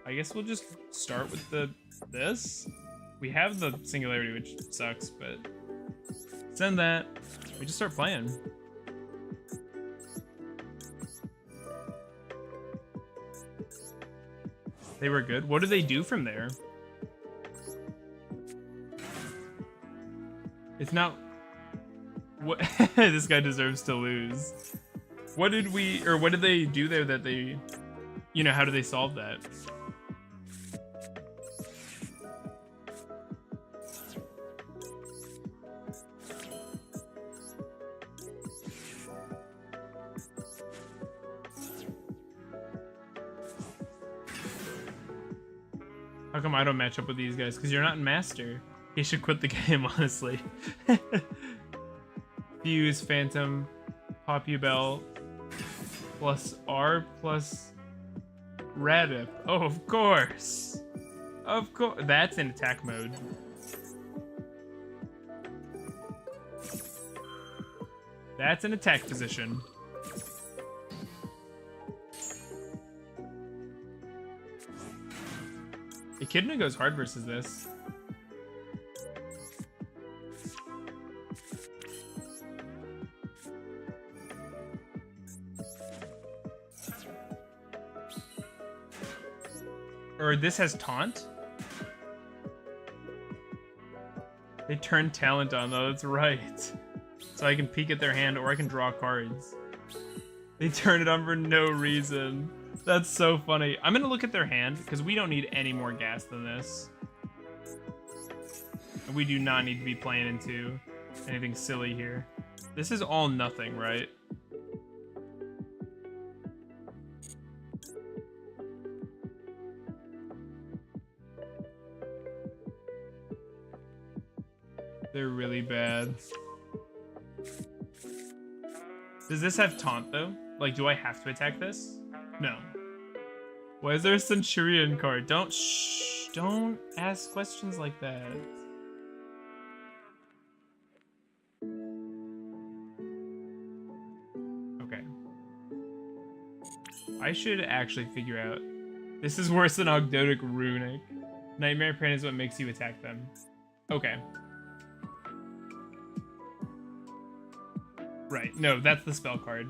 I guess we'll just start with this. We have the Singularity, which sucks, but send that. We just start playing. They were good. What do they do from there? It's not... What? This guy deserves to lose. What did they do there that they... You know, how do they solve that? How come I don't match up with these guys? Because you're not in Master. He should quit the game, honestly. Fuse, Phantom, Pop Yubel, plus R, plus Radip. Oh, of course. Of course. That's in attack mode. That's an attack position. Echidna goes hard versus this. Or this has taunt? They turn talent on though, that's right. So I can peek at their hand or I can draw cards. They turn it on for no reason. That's so funny. I'm gonna look at their hand because we don't need any more gas than this. And we do not need to be playing into anything silly here. This is all nothing, right? They're really bad. Does this have taunt though? Like, do I have to attack this? No. Why is there a Centurion card? Don't ask questions like that. Okay. I should actually figure out. This is worse than Ogdoadic Runic. Nightmare Pain is what makes you attack them. Okay. Right, no, that's the spell card.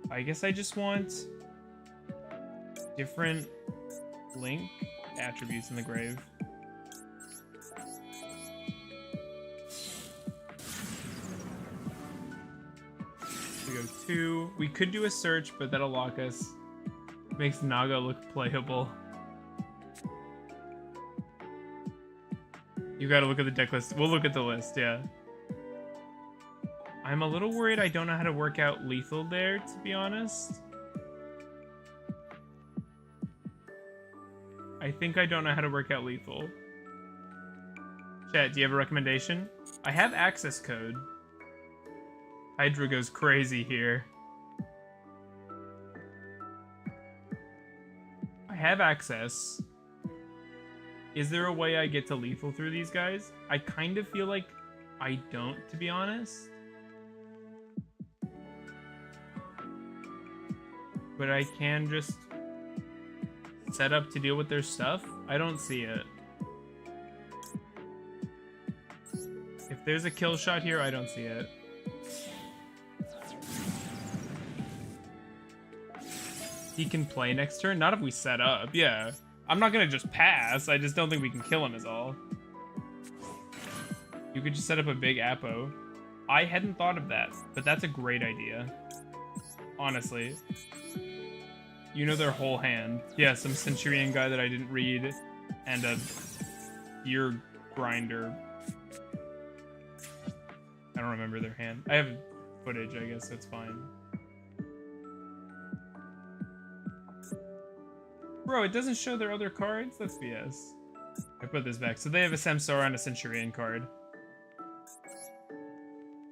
I guess I just want different link attributes in the grave. We go 2. We could do a search, but that'll lock us. Makes Naga look playable. You gotta look at the deck list. We'll look at the list, yeah. I'm a little worried I don't know how to work out lethal there, to be honest. I think I don't know how to work out lethal. Chat, do you have a recommendation? I have access code. Hydra goes crazy here. I have access. Is there a way I get to lethal through these guys? I kind of feel like I don't, to be honest. But I can just set up to deal with their stuff. I don't see it. If there's a kill shot here, I don't see it. He can play next turn? Not if we set up, yeah. I'm not gonna just pass, I just don't think we can kill him is all. You could just set up a big Apo. I hadn't thought of that, but that's a great idea. Honestly. You know their whole hand. Yeah, some Centurion guy that I didn't read, and a Gear Grinder. I don't remember their hand. I have footage, I guess that's fine. Bro, it doesn't show their other cards? That's BS. I put this back. So they have a Samsara and a Centurion card.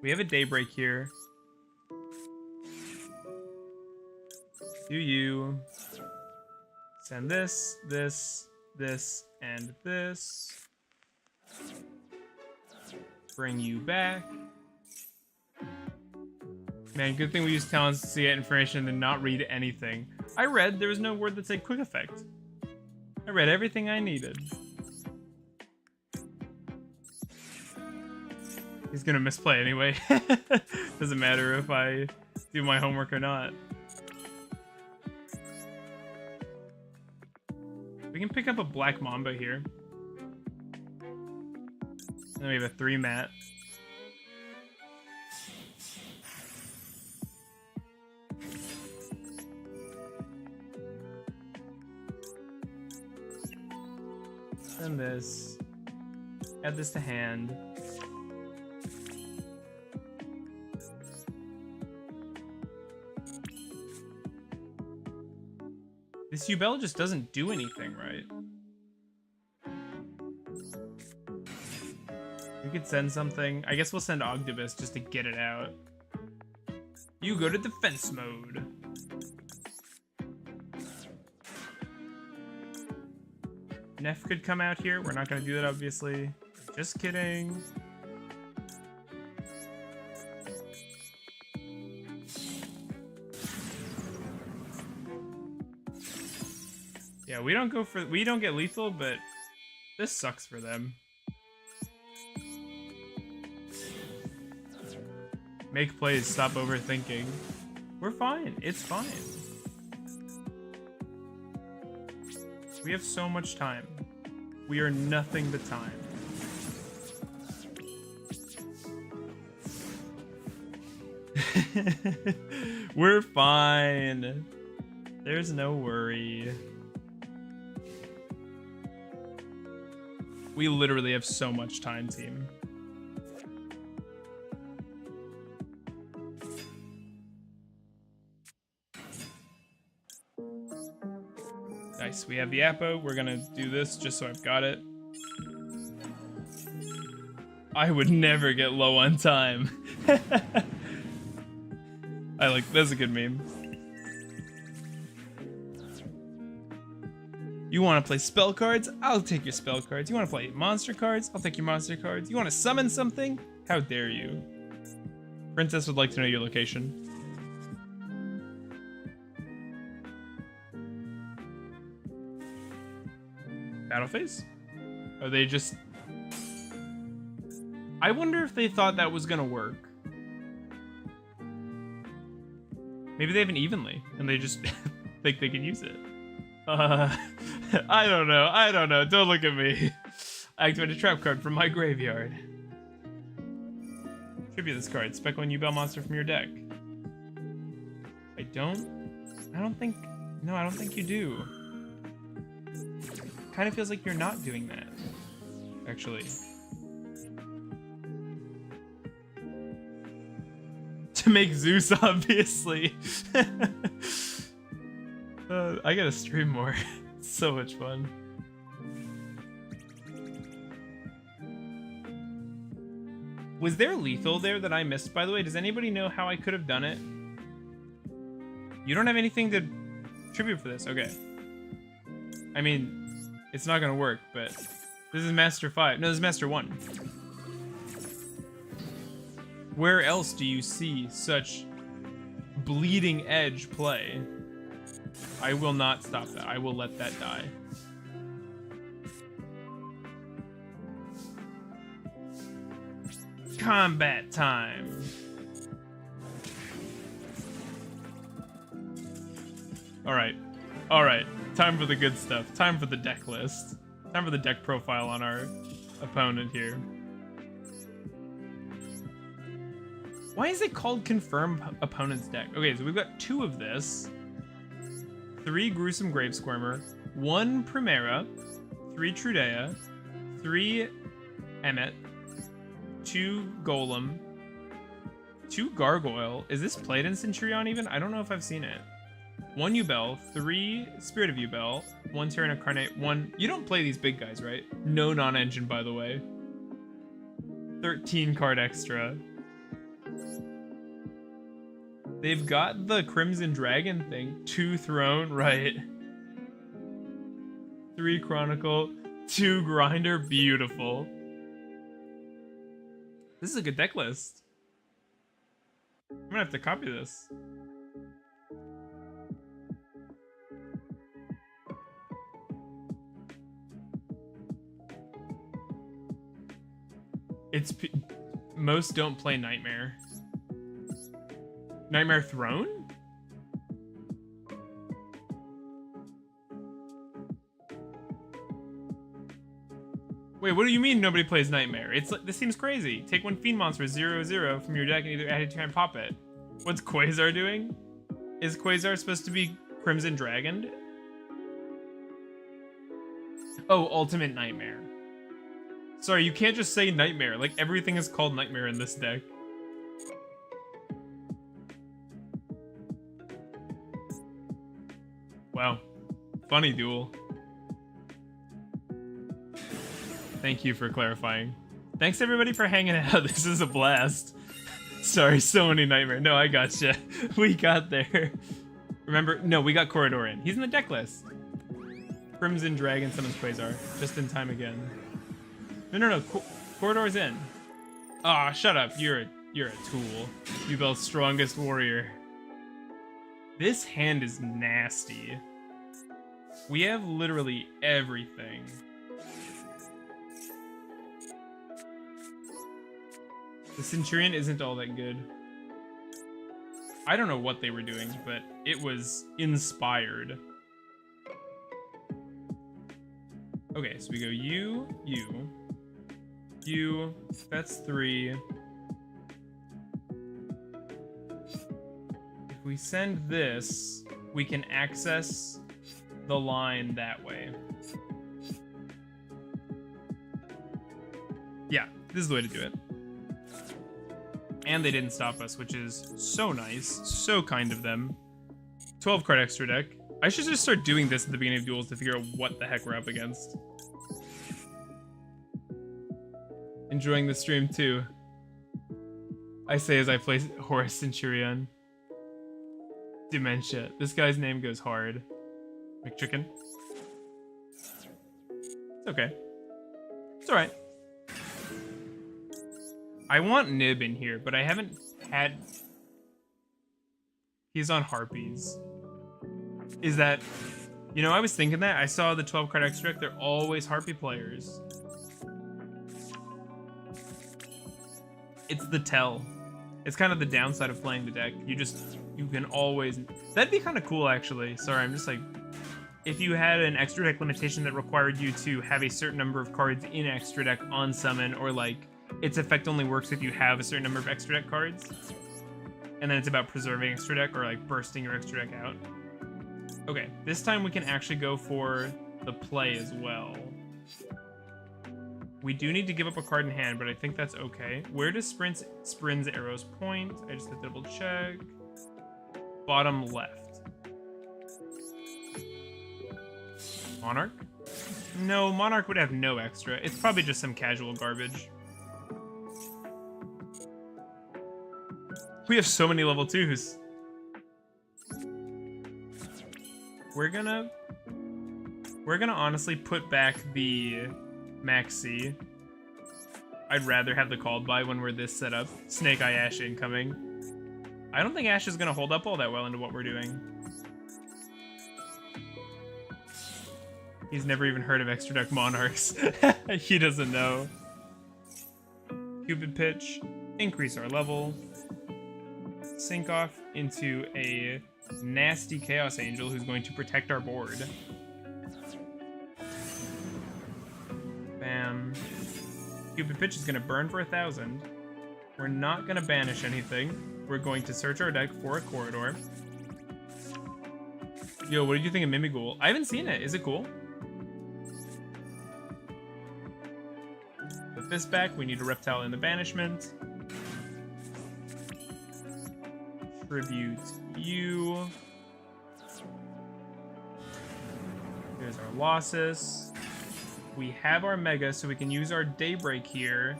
We have a Daybreak here. Do you send this, this, this, and this. Bring you back. Man, good thing we use talents to see information and not read anything. I read there was no word that said quick effect. I read everything I needed. He's gonna misplay anyway. Doesn't matter if I do my homework or not. We can pick up a Black Mamba here. And then we have a 3 mat. And this. Add this to hand. This Yubel just doesn't do anything, right? We could send something. I guess we'll send Ogdoadic just to get it out. You go to defense mode. Neff could come out here. We're not going to do that, obviously. Just kidding. Yeah, we don't get lethal, but this sucks for them. Make plays, stop overthinking. We're fine. It's fine. We have so much time. We are nothing but time. We're fine. There's no worry. We literally have so much time, team. Nice, we have the Apo. We're gonna do this just so I've got it. I would never get low on time. That's a good meme. You want to play spell cards? I'll take your spell cards. You want to play monster cards? I'll take your monster cards. You want to summon something? How dare you? Princess would like to know your location. Battle phase? Are they just... I wonder if they thought that was gonna work. Maybe they have an evenly, and they just think they can use it. I don't know. Don't look at me. I activate a trap card from my graveyard. Tribute this card. Spec one Yugioh monster from your deck. I don't think you do. Kind of feels like you're not doing that, actually. To make Zeus, obviously. I gotta stream more. It's so much fun. Was there lethal there that I missed, by the way? Does anybody know how I could have done it? You don't have anything to tribute for this? Okay. I mean, it's not gonna work, but this is Master 5. No, this is Master 1. Where else do you see such bleeding edge play? I will not stop that. I will let that die. Combat time. All right. Time for the good stuff. Time for the deck list. Time for the deck profile on our opponent here. Why is it called Confirm Opponent's Deck? Okay, so we've got 2 of this. 3 Gruesome Grave Squirmer, 1 Primera, 3 Trudea, 3 Emmet, 2 Golem, 2 Gargoyle. Is this played in Centurion even? I don't know if I've seen it. 1 Yubel, 3 Spirit of Yubel, 1 Terran Incarnate, 1... You don't play these big guys, right? No non-engine, by the way. 13 card extra. They've got the Crimson Dragon thing. 2 Throne, right. 3 Chronicle, 2 Grinder, beautiful. This is a good deck list. I'm gonna have to copy this. Most don't play Nightmare. Nightmare Throne? Wait, what do you mean nobody plays Nightmare? This seems crazy. Take 1 Fiend Monster 0/0 from your deck and either add it to and pop it. What's Quasar doing? Is Quasar supposed to be Crimson Dragoned? Oh, Ultimate Nightmare. Sorry, you can't just say Nightmare. Like, everything is called Nightmare in this deck. Wow. Funny Duel. Thank you for clarifying. Thanks everybody for hanging out. This is a blast. Sorry, so many Nightmare. No, I gotcha. We got there. Remember, no, we got Corridor in. He's in the deck list. Crimson Dragon summons Quasar. Just in time again. No. Corridor's in. Aw, shut up. You're a tool. Yubel's strongest warrior. This hand is nasty. We have literally everything. The Centurion isn't all that good. I don't know what they were doing, but it was inspired. Okay, so we go you, that's 3. If we send this, we can access the line that way. Yeah, this is the way to do it. And they didn't stop us, which is so nice. So kind of them. 12 card extra deck. I should just start doing this at the beginning of duels to figure out what the heck we're up against. Enjoying the stream too. I say as I play Horus Centurion. Dementia. This guy's name goes hard. McChicken. It's okay. It's alright. I want Nib in here, but I haven't had... He's on Harpies. Is that... You know, I was thinking that. I saw the 12 card extra deck. They're always Harpy players. It's the tell. It's kind of the downside of playing the deck. You can always... That'd be kind of cool, actually. Sorry, I'm just like... If you had an extra deck limitation that required you to have a certain number of cards in extra deck on summon, or like... Its effect only works if you have a certain number of extra deck cards. And then it's about preserving extra deck or like bursting your extra deck out. Okay, this time we can actually go for the play as well. We do need to give up a card in hand, but I think that's okay. Where does Sprin's arrows point? I just have to double check. Bottom left. Monarch? No, Monarch would have no extra. It's probably just some casual garbage. We have so many level 2s. We're gonna honestly put back the Maxi. I'd rather have the called by when we're this set up. Snake Eye Ash incoming. I don't think Ash is gonna hold up all that well into what we're doing. He's never even heard of extra deck Monarchs. He doesn't know. Cupid Pitch. Increase our level. Sink off into a nasty Chaos Angel who's going to protect our board. Bam. Cupid Pitch is going to burn for 1,000. We're not going to banish anything. We're going to search our deck for a corridor. Yo, what did you think of Mimighoul? I haven't seen it. Is it cool? Put this back. We need a Reptile in the banishment. Tribute you. There's our losses. We have our Mega, so we can use our Daybreak here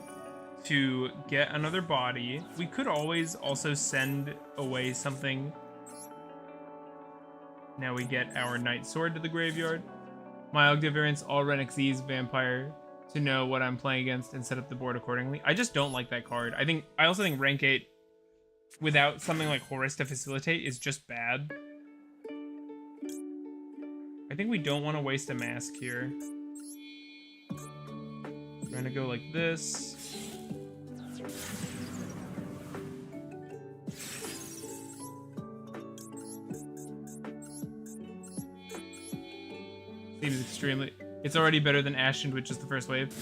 to get another body. We could always also send away something. Now we get our Night Sword to the graveyard. My Ogdoadic variants all run Xyz Vampire to know what I'm playing against and set up the board accordingly. I just don't like that card. I also think rank 8 without something like Horus to facilitate is just bad. I think we don't want to waste a mask here. We're gonna go like this. Seems extremely... It's already better than Ashen, which is the first wave.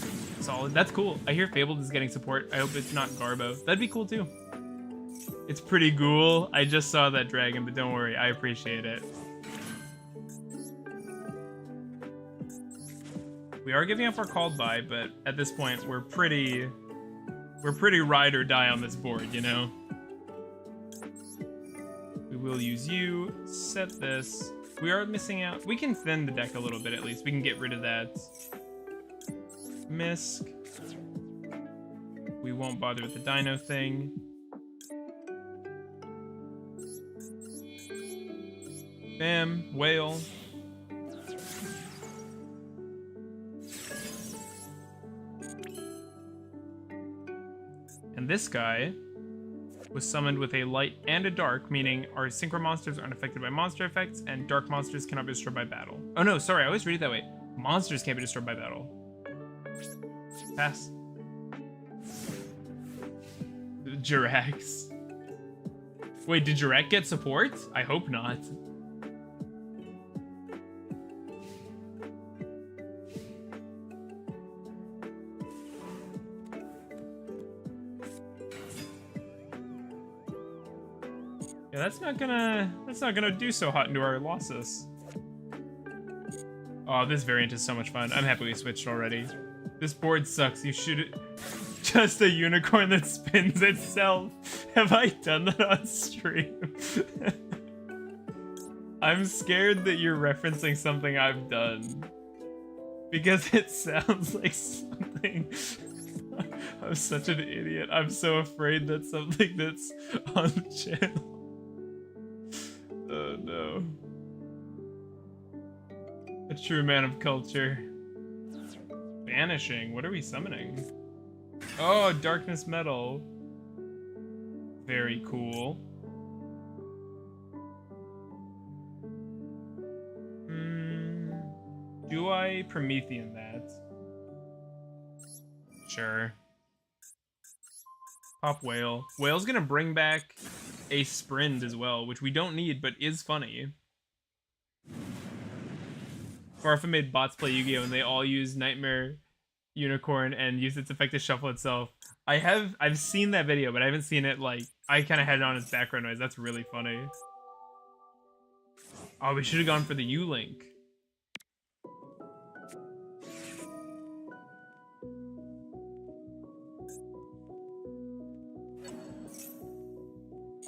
Solid. That's cool. I hear Fabled is getting support. I hope it's not Garbo. That'd be cool too. It's pretty cool. I just saw that dragon, but don't worry, I appreciate it. We are giving up our called by, but at this point, we're pretty ride or die on this board, you know? We will use you, set this. We are missing out. We can thin the deck a little bit at least. We can get rid of that. Misk. We won't bother with the dino thing. Bam, whale. And this guy was summoned with a light and a dark, meaning our synchro monsters aren't affected by monster effects, and dark monsters cannot be destroyed by battle. Oh no, sorry, I always read it that way. Monsters can't be destroyed by battle. Pass. Jirax. Wait, did Jirac get support? I hope not. Yeah, that's not gonna do so hot into our losses. Oh, this variant is so much fun. I'm happy we switched already. This board sucks. You should just a unicorn that spins itself. Have I done that on stream? I'm scared that you're referencing something I've done. Because it sounds like something. I'm such an idiot. I'm so afraid that's something that's on the channel. Oh no. A true man of culture. Vanishing. What are we summoning? Oh, darkness metal. Very cool. Do I Promethean that? Sure. Pop Whale. Whale's gonna bring back a Sprint as well, which we don't need, but is funny. Farfa made bots play Yu-Gi-Oh! And they all use Nightmare Unicorn and use its effect to shuffle itself. I've seen that video, but I haven't seen it, like, I kind of had it on as background noise. That's really funny. Oh, we should have gone for the U-Link.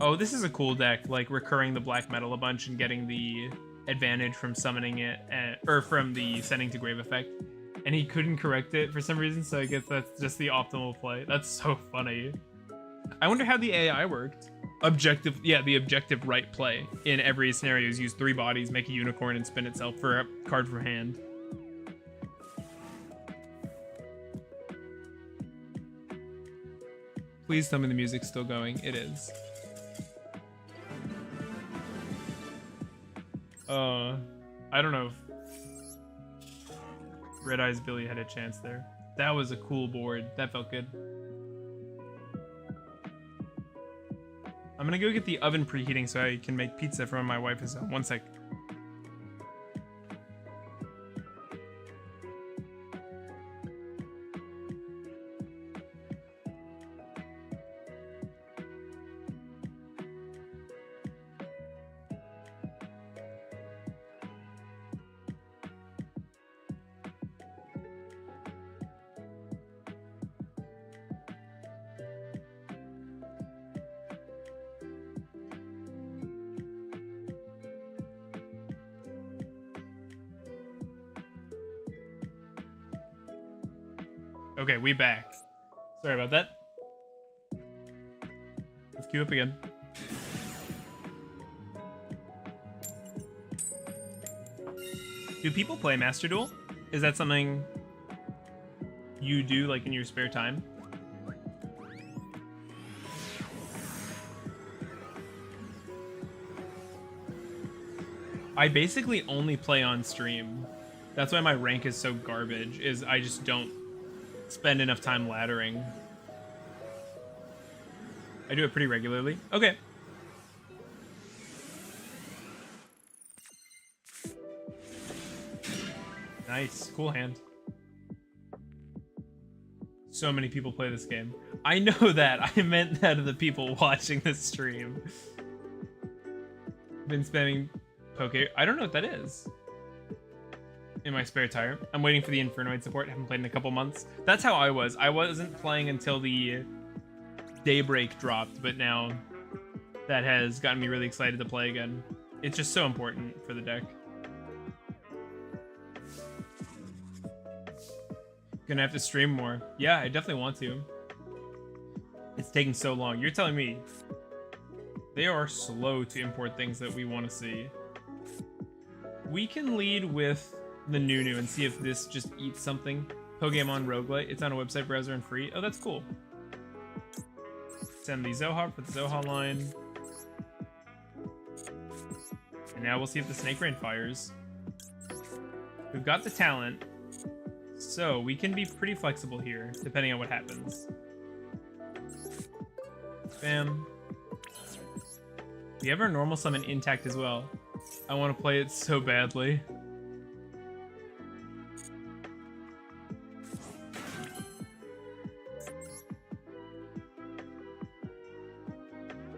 Oh, this is a cool deck, like recurring the black metal a bunch and getting the advantage from summoning it, or from the sending to grave effect. And he couldn't correct it for some reason, so I guess that's just the optimal play. That's so funny. I wonder how the AI worked. Objective, yeah, the objective right play in every scenario is use 3 bodies, make a unicorn, and spin itself for a card from hand. Please tell me the music's still going. It is. I don't know if Red Eyes Billy had a chance there. That was a cool board. That felt good. I'm gonna go get the oven preheating so I can make pizza for when my wife is home. One sec. Okay, we back. Sorry about that. Let's queue up again. Do people play Master Duel? Is that something you do, like, in your spare time? I basically only play on stream. That's why my rank is so garbage, is I just don't spend enough time laddering. I do it pretty regularly. Okay. Nice. Cool hand. So many people play this game. I know that. I meant that of the people watching this stream. Been spamming Poke. I don't know what that is. In my spare time. I'm waiting for the Infernoid support. Haven't played in a couple months. That's how I was. I wasn't playing until the Daybreak dropped, but now that has gotten me really excited to play again. It's just so important for the deck. Gonna have to stream more. Yeah, I definitely want to. It's taking so long. You're telling me they are slow to import things that we want to see. We can lead with the Nunu and see if this just eats something. Pokemon Roguelite. It's on a website browser and free. Oh, that's cool. Send the Zoha for the Zoha line. And now we'll see if the Snake Rain fires. We've got the talent, so we can be pretty flexible here, depending on what happens. Bam. We have our normal summon intact as well. I want to play it so badly.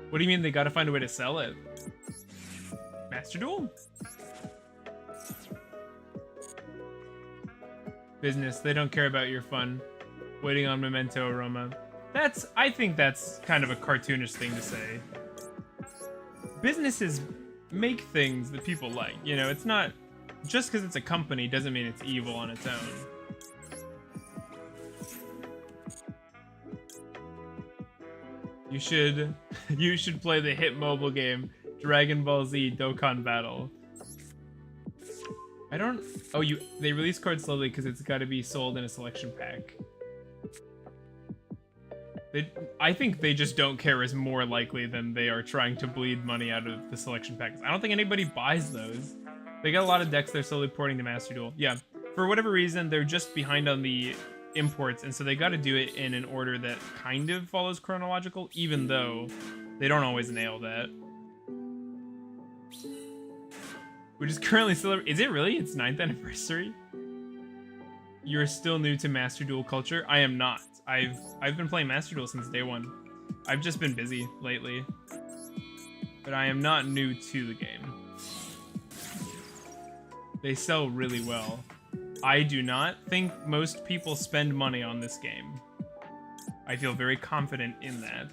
What do you mean they gotta find a way to sell it? Master Duel? Business, they don't care about your fun. Waiting on Memento Aroma. I think that's kind of a cartoonish thing to say. Businesses make things that people like. You know, it's not... Just because it's a company doesn't mean it's evil on its own. You should play the hit mobile game Dragon Ball Z Dokkan Battle. I don't... Oh, they release cards slowly because it's got to be sold in a selection pack. I think they just don't care is more likely than they are trying to bleed money out of the selection packs. I don't think anybody buys those. They got a lot of decks they're slowly porting to Master Duel. Yeah, for whatever reason, they're just behind on the imports, and so they got to do it in an order that kind of follows chronological, even though they don't always nail that. Which is currently celebrating. Is it really? It's 9th anniversary? You're still new to Master Duel culture? I am not. I've been playing Master Duel since day one. I've just been busy lately. But I am not new to the game. They sell really well. I do not think most people spend money on this game. I feel very confident in that.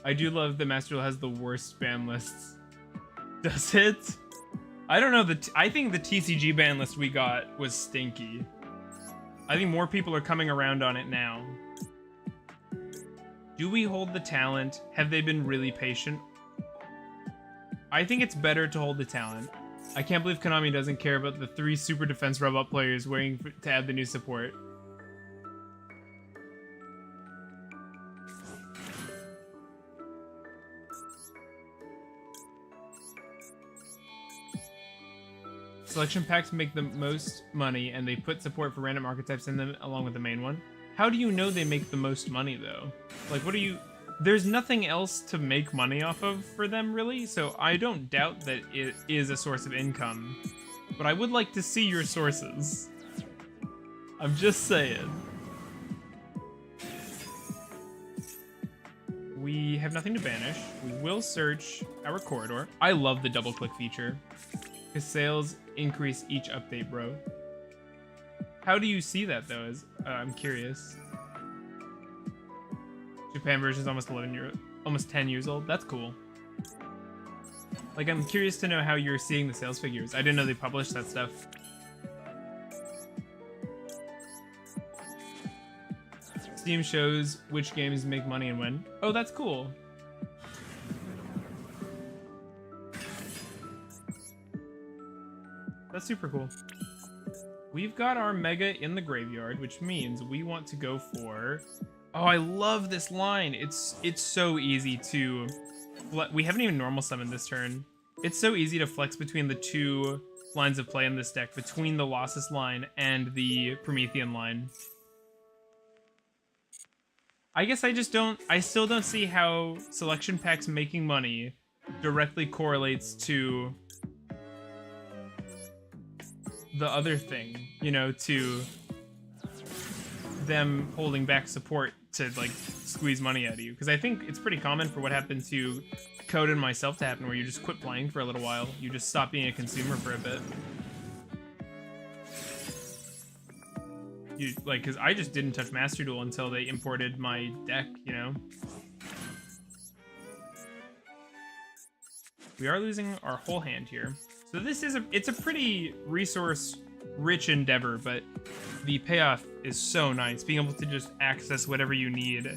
I do love that Master Duel has the worst ban lists. Does it? I don't know. I think the TCG ban list we got was stinky. I think more people are coming around on it now. Do we hold the talent? Have they been really patient? I think it's better to hold the talent. I can't believe Konami doesn't care about the 3 Super Defense Robot players waiting to add the new support. Selection packs make the most money, and they put support for random archetypes in them along with the main one. How do you know they make the most money, though? Like, what do you... There's nothing else to make money off of for them, really, so I don't doubt that it is a source of income. But I would like to see your sources. I'm just saying. We have nothing to banish. We will search our corridor. I love the double-click feature. Because sales increase each update, bro. How do you see that, though? I'm curious. Japan version is almost 10 years old. That's cool. Like, I'm curious to know how you're seeing the sales figures. I didn't know they published that stuff. Steam shows which games make money and when. Oh, that's cool. That's super cool. We've got our Mega in the graveyard, which means we want to go for... Oh, I love this line. It's so easy to... We haven't even normal summoned this turn. It's so easy to flex between the 2 lines of play in this deck, between the Losses line and the Promethean line. I guess I still don't see how selection packs making money directly correlates to the other thing, you know, to them holding back support to, like, squeeze money out of you. Because I think it's pretty common for what happened to Code and myself to happen, where you just quit playing for a little while. You just stop being a consumer for a bit. Because I just didn't touch Master Duel until they imported my deck, you know? We are losing our whole hand here. So this is it's a pretty resource-rich endeavor, but the payoff is so nice. Being able to just access whatever you need.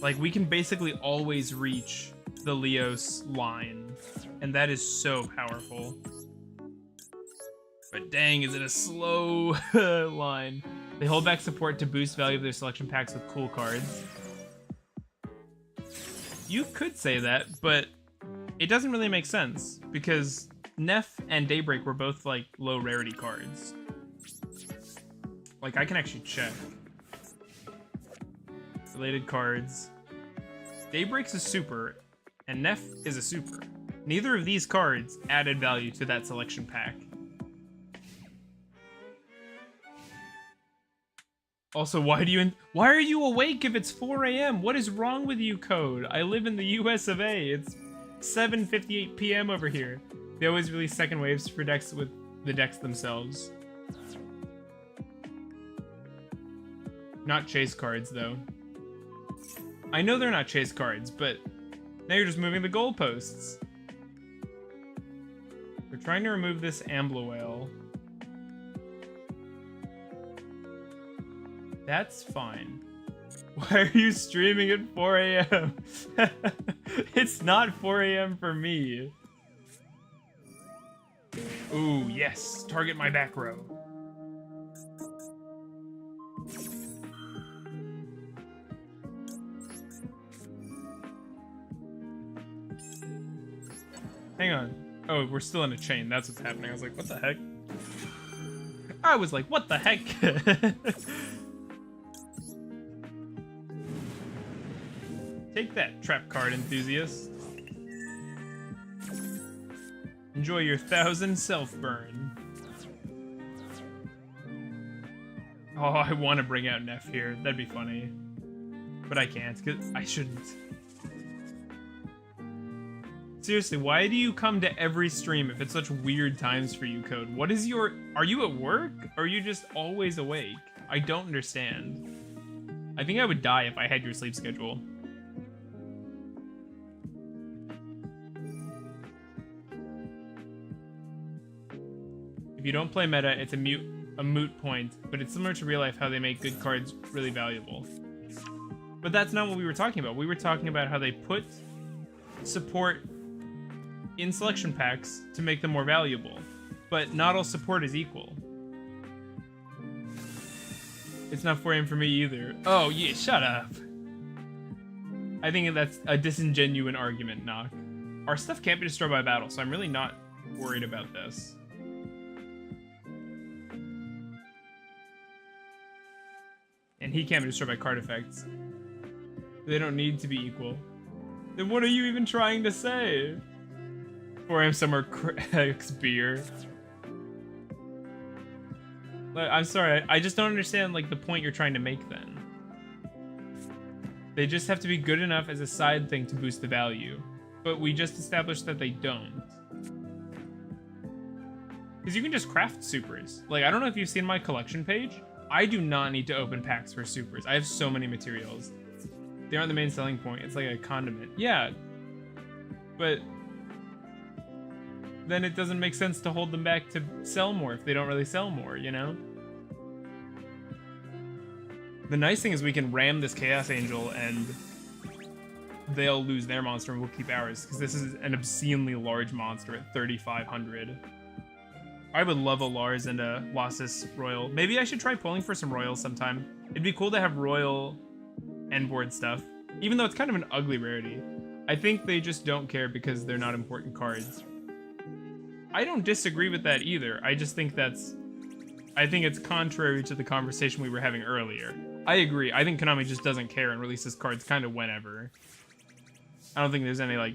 Like, we can basically always reach the Leos line, and that is so powerful. But dang, is it a slow line. They hold back support to boost value of their selection packs with cool cards. You could say that, but it doesn't really make sense because Neff and Daybreak were both like low rarity cards. Like I can actually check. Related cards. Daybreak's a super, and Neff is a super. Neither of these cards added value to that selection pack. Also, why are you awake if it's 4 a.m.? What is wrong with you, Code? I live in the US of A. It's 7:58 p.m. over here. They always release second waves for decks with the decks themselves. Not chase cards, though. I know they're not chase cards, but now you're just moving the goalposts. We're trying to remove this Amblawale. That's fine. Why are you streaming at 4 a.m.? It's not 4 a.m. for me. Ooh, yes. Target my back row. Hang on. Oh, we're still in a chain. That's what's happening. I was like, what the heck? I was like, what the heck? Take that, trap card enthusiast. Enjoy your 1,000 self-burn. Oh, I want to bring out Neff here. That'd be funny. But I can't, because I shouldn't. Seriously, why do you come to every stream if it's such weird times for you, Code? What is your... Are you at work? Or are you just always awake? I don't understand. I think I would die if I had your sleep schedule. If you don't play meta, it's a moot point, but it's similar to real life how they make good cards really valuable. But that's not what we were talking about. We were talking about how they put support in selection packs to make them more valuable, but not all support is equal. It's not 4 a.m. for me either. Oh yeah, shut up. I think that's a disingenuous argument, Knock. Our stuff can't be destroyed by battle, so I'm really not worried about this. And he can't be destroyed by card effects. They don't need to be equal. Then what are you even trying to say? 4 a.m. somewhere cracks beer. Like, I'm sorry, I just don't understand like the point you're trying to make then. They just have to be good enough as a side thing to boost the value. But we just established that they don't. Because you can just craft supers. Like, I don't know if you've seen my collection page. I do not need to open packs for supers. I have so many materials. They aren't the main selling point. It's like a condiment. Yeah. But then it doesn't make sense to hold them back to sell more if they don't really sell more, you know? The nice thing is we can ram this Chaos Angel and they'll lose their monster and we'll keep ours, because this is an obscenely large monster at 3,500. I would love a Lars and a Lassus Royal. Maybe I should try pulling for some Royals sometime. It'd be cool to have Royal end board stuff, even though it's kind of an ugly rarity. I think they just don't care because they're not important cards. I don't disagree with that either. I just think I think it's contrary to the conversation we were having earlier. I agree. I think Konami just doesn't care and releases cards kind of whenever. I don't think there's any, like,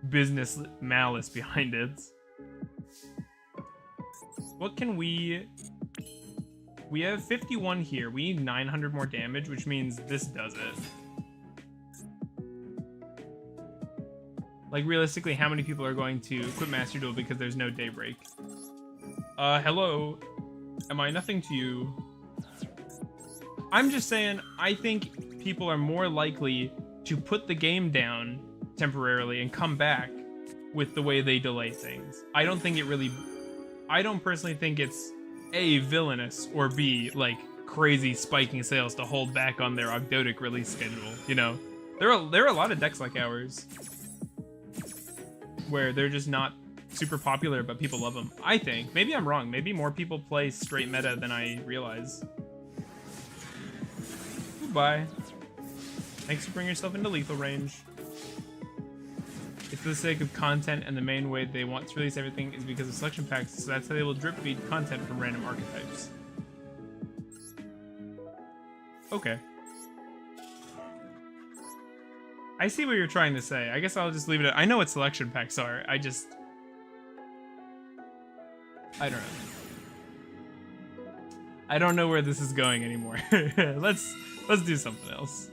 business malice behind it. What can we... We have 51 here. We need 900 more damage, which means this does it. Like, realistically, how many people are going to quit Master Duel because there's no Daybreak? Hello? Am I nothing to you? I'm just saying, I think people are more likely to put the game down temporarily and come back with the way they delay things. I don't personally think it's A, villainous, or B, like, crazy spiking sales to hold back on their Ogdoadic release schedule, you know? There are a lot of decks like ours where they're just not super popular, but people love them. I think. Maybe I'm wrong. Maybe more people play straight meta than I realize. Goodbye. Thanks for bringing yourself into lethal range. It's for the sake of content, and the main way they want to release everything is because of selection packs, so that's how they will drip feed content from random archetypes. Okay. I see what you're trying to say. I guess I'll just leave it at... I know what selection packs are. I don't know. I don't know where this is going anymore. Let's do something else.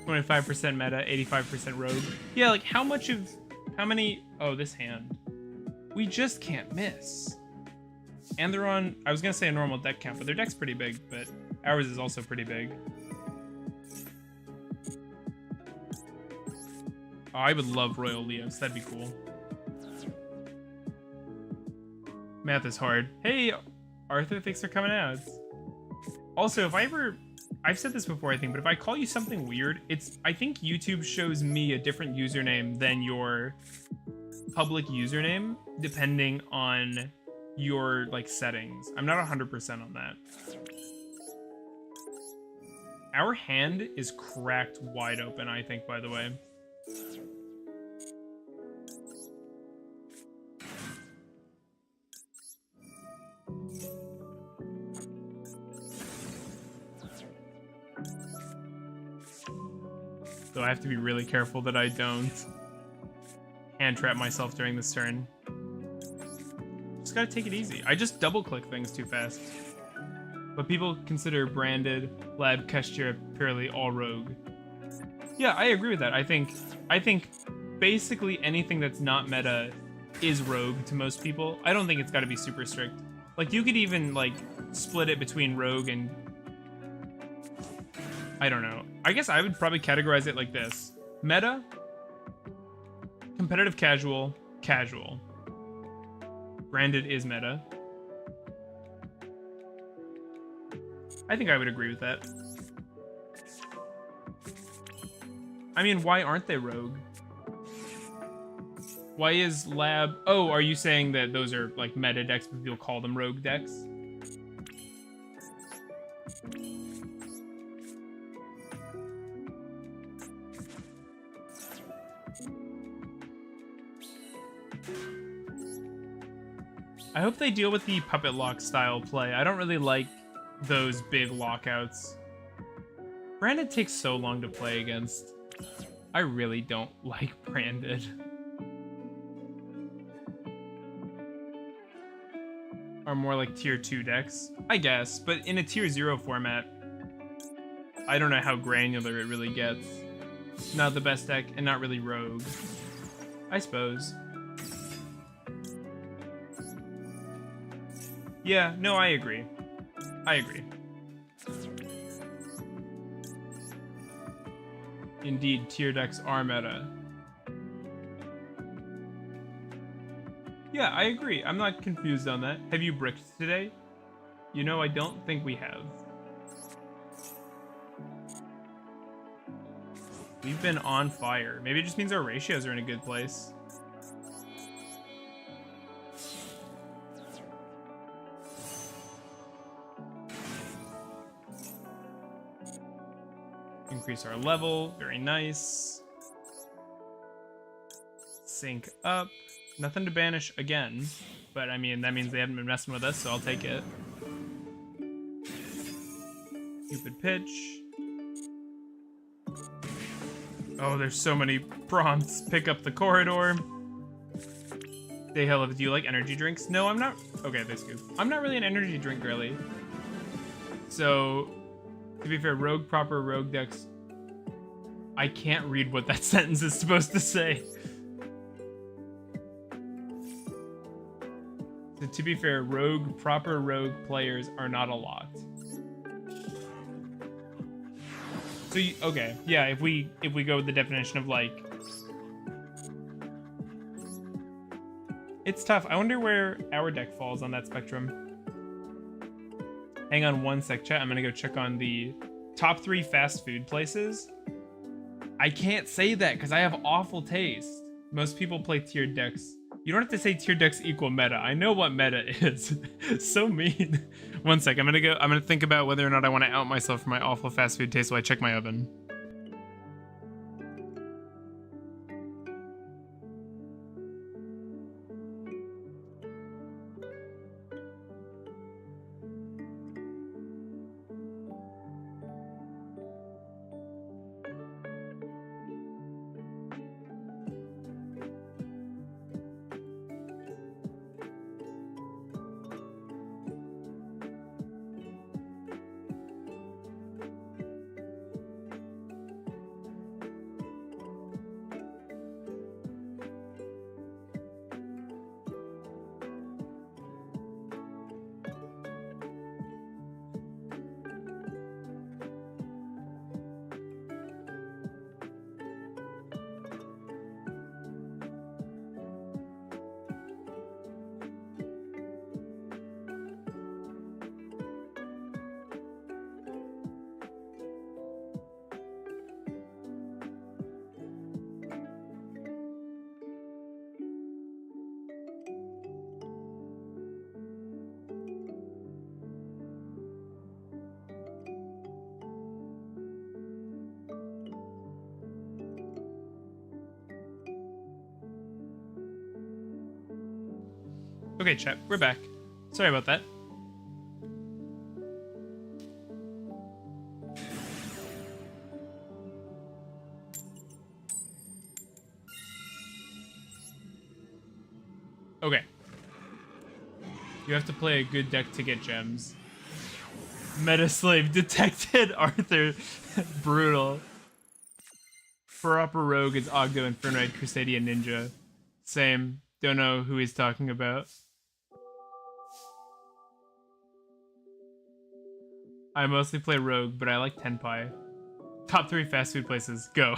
"25% meta, 85% rogue." Yeah, like how many... Oh, this hand. We just can't miss. And they're on... I was gonna say a normal deck count, but their deck's pretty big, but ours is also pretty big. Oh, I would love Royal Leos. That'd be cool. Math is hard. Hey, Arthur, thanks for coming out. Also, if I ever... I've said this before, I think, but if I call you something weird, I think YouTube shows me a different username than your public username, depending on your, like, settings. I'm not 100% on that. Our hand is cracked wide open, I think, by the way. So I have to be really careful that I don't hand trap myself during this turn. Just gotta take it easy. I just double click things too fast. But people consider Branded, Lab, Kestia purely all rogue. Yeah, I agree with that. I think basically anything that's not meta is rogue to most people. I don't think it's gotta be super strict. Like, you could even, like, split it between rogue and... I don't know. I guess I would probably categorize it like this. Meta, competitive casual, casual. Branded is meta. I think I would agree with that. I mean, why aren't they rogue? Why is Lab... Oh, are you saying that those are, like, meta decks, but people call them rogue decks? I hope they deal with the puppet lock style play. I don't really like those big lockouts. Branded takes so long to play against. I really don't like Branded. Are more like tier 2 decks, I guess, but in a tier 0 format, I don't know how granular it really gets. Not the best deck and not really rogue, I suppose. Yeah, no, I agree. I agree. Indeed, tier decks are meta. Yeah, I agree. I'm not confused on that. Have you bricked today? You know, I don't think we have. We've been on fire. Maybe it just means our ratios are in a good place. Increase our level. Very nice. Sync up. Nothing to banish again. But, I mean, that means they haven't been messing with us, so I'll take it. Cupid pitch. Oh, there's so many prompts. Pick up the corridor. Say hello. Do you like energy drinks? No, I'm not. Okay, that's good. I'm not really an energy drink girly. So, to be fair, rogue proper rogue decks. I can't read what that sentence is supposed to say. So, to be fair, proper rogue players are not a lot. So, okay, yeah, if we go with the definition of, like... It's tough. I wonder where our deck falls on that spectrum. Hang on one sec, chat. I'm gonna go check on the top 3 fast food places. I can't say that because I have awful taste. Most people play tiered decks. You don't have to say tiered decks equal meta. I know what meta is. So mean. One sec. I'm gonna think about whether or not I want to out myself for my awful fast food taste while I check my oven. Okay, chat, we're back. Sorry about that. Okay. You have to play a good deck to get gems. Metaslave detected, Arthur. Brutal. For upper rogue is Ogdo, Infernoid, Crusadia, Ninja. Same. Don't know who he's talking about. I mostly play rogue, but I like Tenpai. Top 3 fast food places. Go.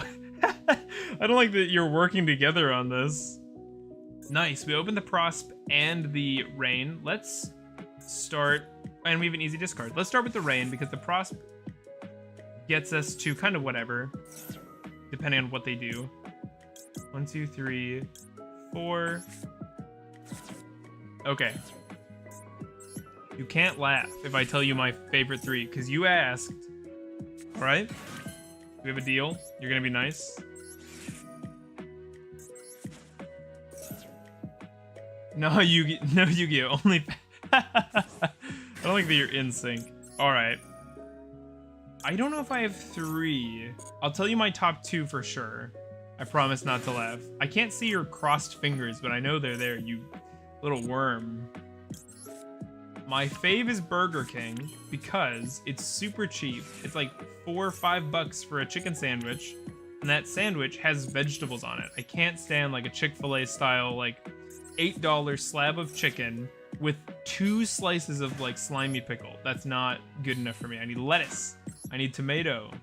I don't like that you're working together on this. Nice. We opened the Prosp and the Rain. Let's start... And we have an easy discard. Let's start with the Rain, because the Prosp gets us to kind of whatever, depending on what they do. 1, 2, 3, 4. Okay. You can't laugh if I tell you my favorite 3, because you asked. Alright? We have a deal. You're gonna be nice. No, Yugioh. Only... I don't think that you're in sync. Alright. I don't know if I have 3. I'll tell you my top 2 for sure. I promise not to laugh. I can't see your crossed fingers, but I know they're there, you little worm. My fave is Burger King because it's super cheap. It's like $4 or $5 for a chicken sandwich, and that sandwich has vegetables on it. I can't stand like a Chick-fil-A style like $8 slab of chicken with 2 slices of like slimy pickle. That's not good enough for me. I need lettuce. I need tomato.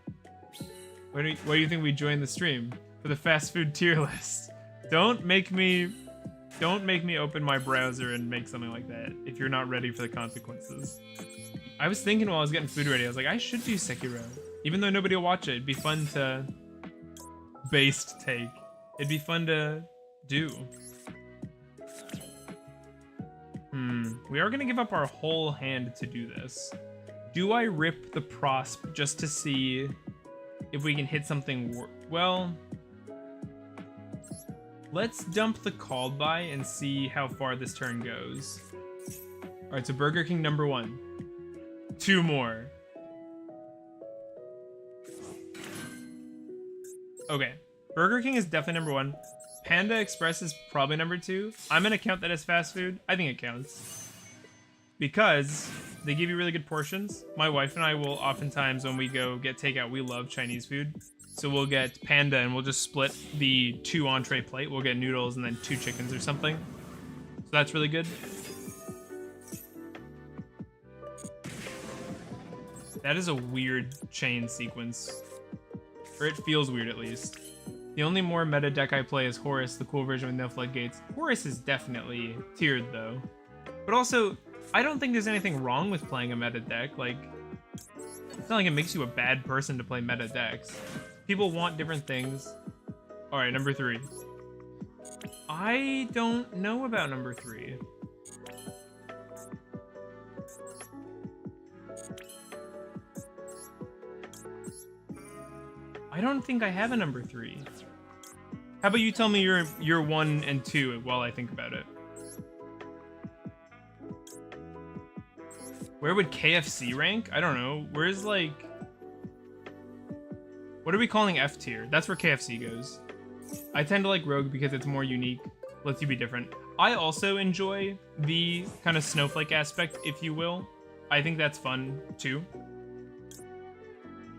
Why do you think we joined the stream? For the fast food tier list. Don't make me open my browser and make something like that if you're not ready for the consequences. I was thinking while I was getting food ready, I was like, I should do Sekiro. Even though nobody will watch it, it'd be fun to... Based take. It'd be fun to do. We are gonna give up our whole hand to do this. Do I rip the Prosp just to see if we can hit something well... Let's dump the called by and see how far this turn goes. Alright, so Burger King number 1. 2 more. Okay. Burger King is definitely number 1. Panda Express is probably number 2. I'm gonna count that as fast food. I think it counts. Because they give you really good portions. My wife and I will oftentimes, when we go get takeout, we love Chinese food. So we'll get Panda and we'll just split the 2 entree plate. We'll get noodles and then 2 chickens or something. So that's really good. That is a weird chain sequence. Or it feels weird at least. The only more meta deck I play is Horus, the cool version with no floodgates. Horus is definitely tiered though. But also, I don't think there's anything wrong with playing a meta deck. Like, it's not like it makes you a bad person to play meta decks. People want different things. All right, number 3. I don't know about number 3. I don't think I have a number 3. How about you tell me your 1 and 2 while I think about it? Where would KFC rank? I don't know. Where's like... What are we calling F tier? That's where KFC goes. I tend to like Rogue because it's more unique. Lets you be different. I also enjoy the kind of snowflake aspect, if you will. I think that's fun too.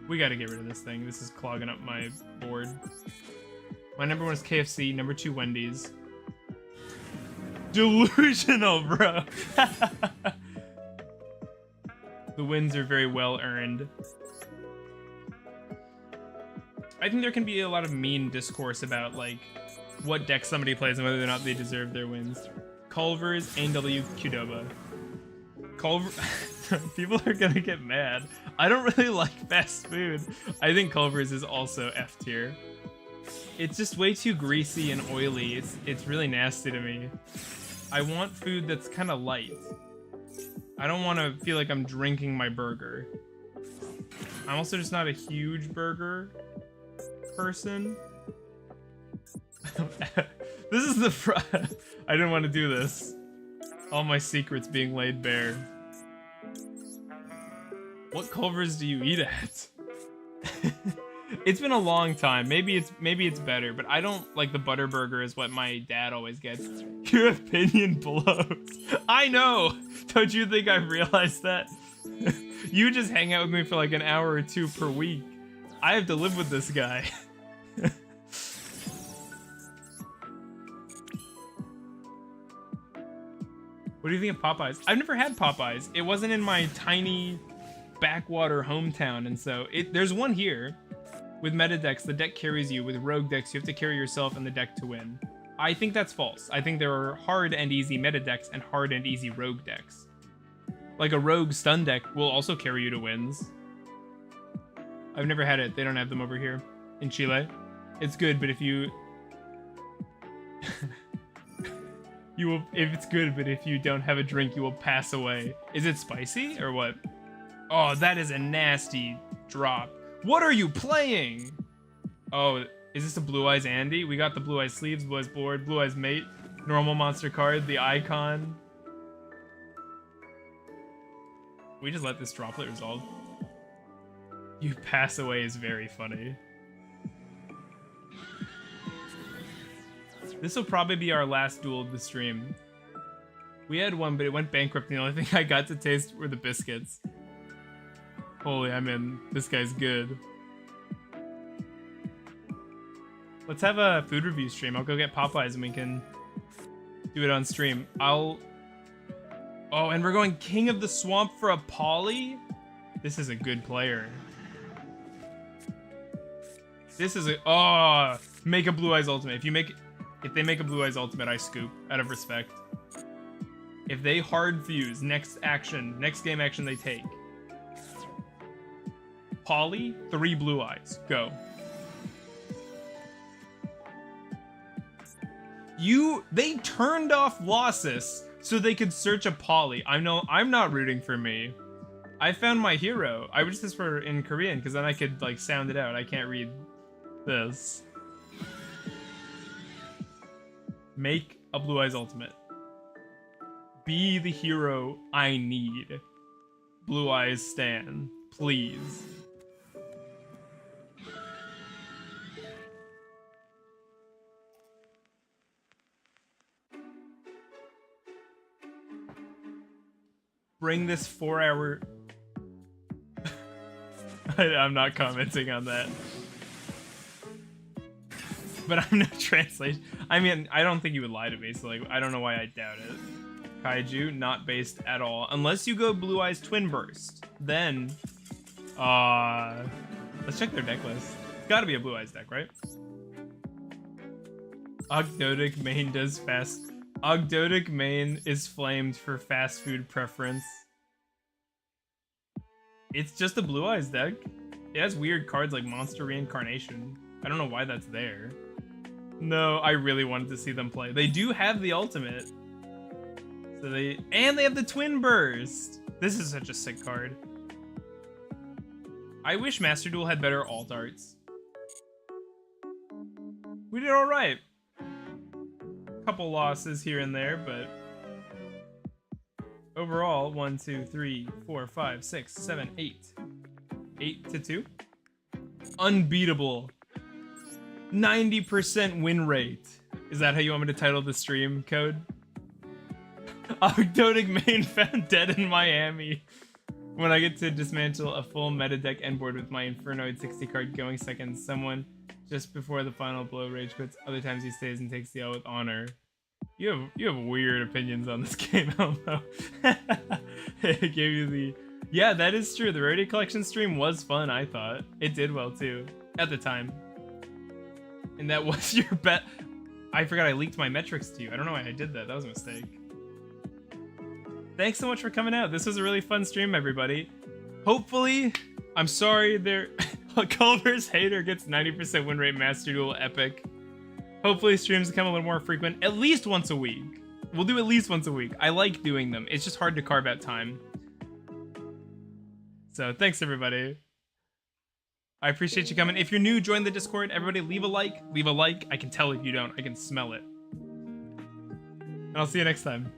We gotta get rid of this thing. This is clogging up my board. My number 1 is KFC. Number 2, Wendy's. Delusional, bro. The wins are very well earned. I think there can be a lot of mean discourse about like what deck somebody plays and whether or not they deserve their wins. Culver's, AW, Qdoba. Culver. People are gonna get mad. I don't really like fast food. I think Culver's is also F tier. It's just way too greasy and oily. It's really nasty to me. I want food that's kind of light. I don't want to feel like I'm drinking my burger. I'm also just not a huge burger person. This is the I didn't want to do this. All my secrets being laid bare. What Culver's do you eat at? It's been a long time. Maybe it's better, but I don't like the butter burger is what my dad always gets. Your opinion blows. I know. Don't you think I've realized that? You just hang out with me for like an hour or 2 per week. I have to live with this guy. What do you think of Popeyes? I've never had Popeyes. It wasn't in my tiny backwater hometown, and so there's one here. With meta decks, the deck carries you. With rogue decks, you have to carry yourself and the deck to win. I think that's false. I think there are hard and easy meta decks and hard and easy rogue decks. Like a rogue stun deck will also carry you to wins. I've never had it. They don't have them over here in Chile. It's good, but if you... you will... If it's good, but if you don't have a drink, you will pass away. Is it spicy or what? Oh, that is a nasty drop. What are you playing? Oh, is this a Blue Eyes Andy? We got the Blue Eyes sleeves, Blue Eyes board, Blue Eyes mate, normal monster card, the icon. We just let this droplet resolve. You pass away is very funny. This will probably be our last duel of the stream. We had one, but it went bankrupt. The only thing I got to taste were the biscuits. Holy, I'm in. This guy's good. Let's have a food review stream. I'll go get Popeyes and we can do it on stream. Oh, and we're going King of the Swamp for a Poly? This is a good player. This is a... Oh, make a Blue Eyes Ultimate. If they make a Blue Eyes Ultimate, I scoop out of respect. If they hard fuse, next game action they take. Poly, 3 Blue Eyes. Go. They turned off Losses so they could search a Poly. I'm not rooting for me. I found my hero. I wish this were in Korean because then I could like sound it out. I can't read this. Make a Blue Eyes Ultimate. Be the hero I need. Blue Eyes Stan, please. Bring this 4-hour... I'm not commenting on that. But I'm no translation. I mean, I don't think you would lie to me, so like, I don't know why I doubt it. Kaiju, not based at all. Unless you go Blue Eyes Twin Burst. Then... let's check their deck list. It's gotta be a Blue Eyes deck, right? Ogdoadic main does fast Ogdoadic main is flamed for fast food preference. It's just a Blue Eyes deck. It has weird cards like Monster Reincarnation. I don't know why that's there. No, I really wanted to see them play. They do have the ultimate. So they have the Twin Burst. This is such a sick card. I wish Master Duel had better alt arts. We did all right. Couple losses here and there, but overall, 1, 2, 3, 4, 5, 6, 7, 8. 8-2. Unbeatable. 90% win rate. Is that how you want me to title the stream, Code? Ogdoadic main found dead in Miami. When I get to dismantle a full meta deck end board with my Infernoid 60 card going second, someone just before the final blow rage quits. Other times he stays and takes the L with honor. You have weird opinions on this game, Elmo. It gave you the... Yeah, that is true. The Rarity Collection stream was fun, I thought. It did well, too. At the time. And that was your bet. I forgot I leaked my metrics to you. I don't know why I did that. That was a mistake. Thanks so much for coming out. This was a really fun stream, everybody. Hopefully, I'm sorry there... Culver's Hater gets 90% win rate Master Duel Epic. Hopefully streams become a little more frequent, at least once a week. We'll do at least once a week. I like doing them. It's just hard to carve out time. So thanks, everybody. I appreciate you coming. If you're new, join the Discord. Everybody leave a like. Leave a like. I can tell if you don't. I can smell it. And I'll see you next time.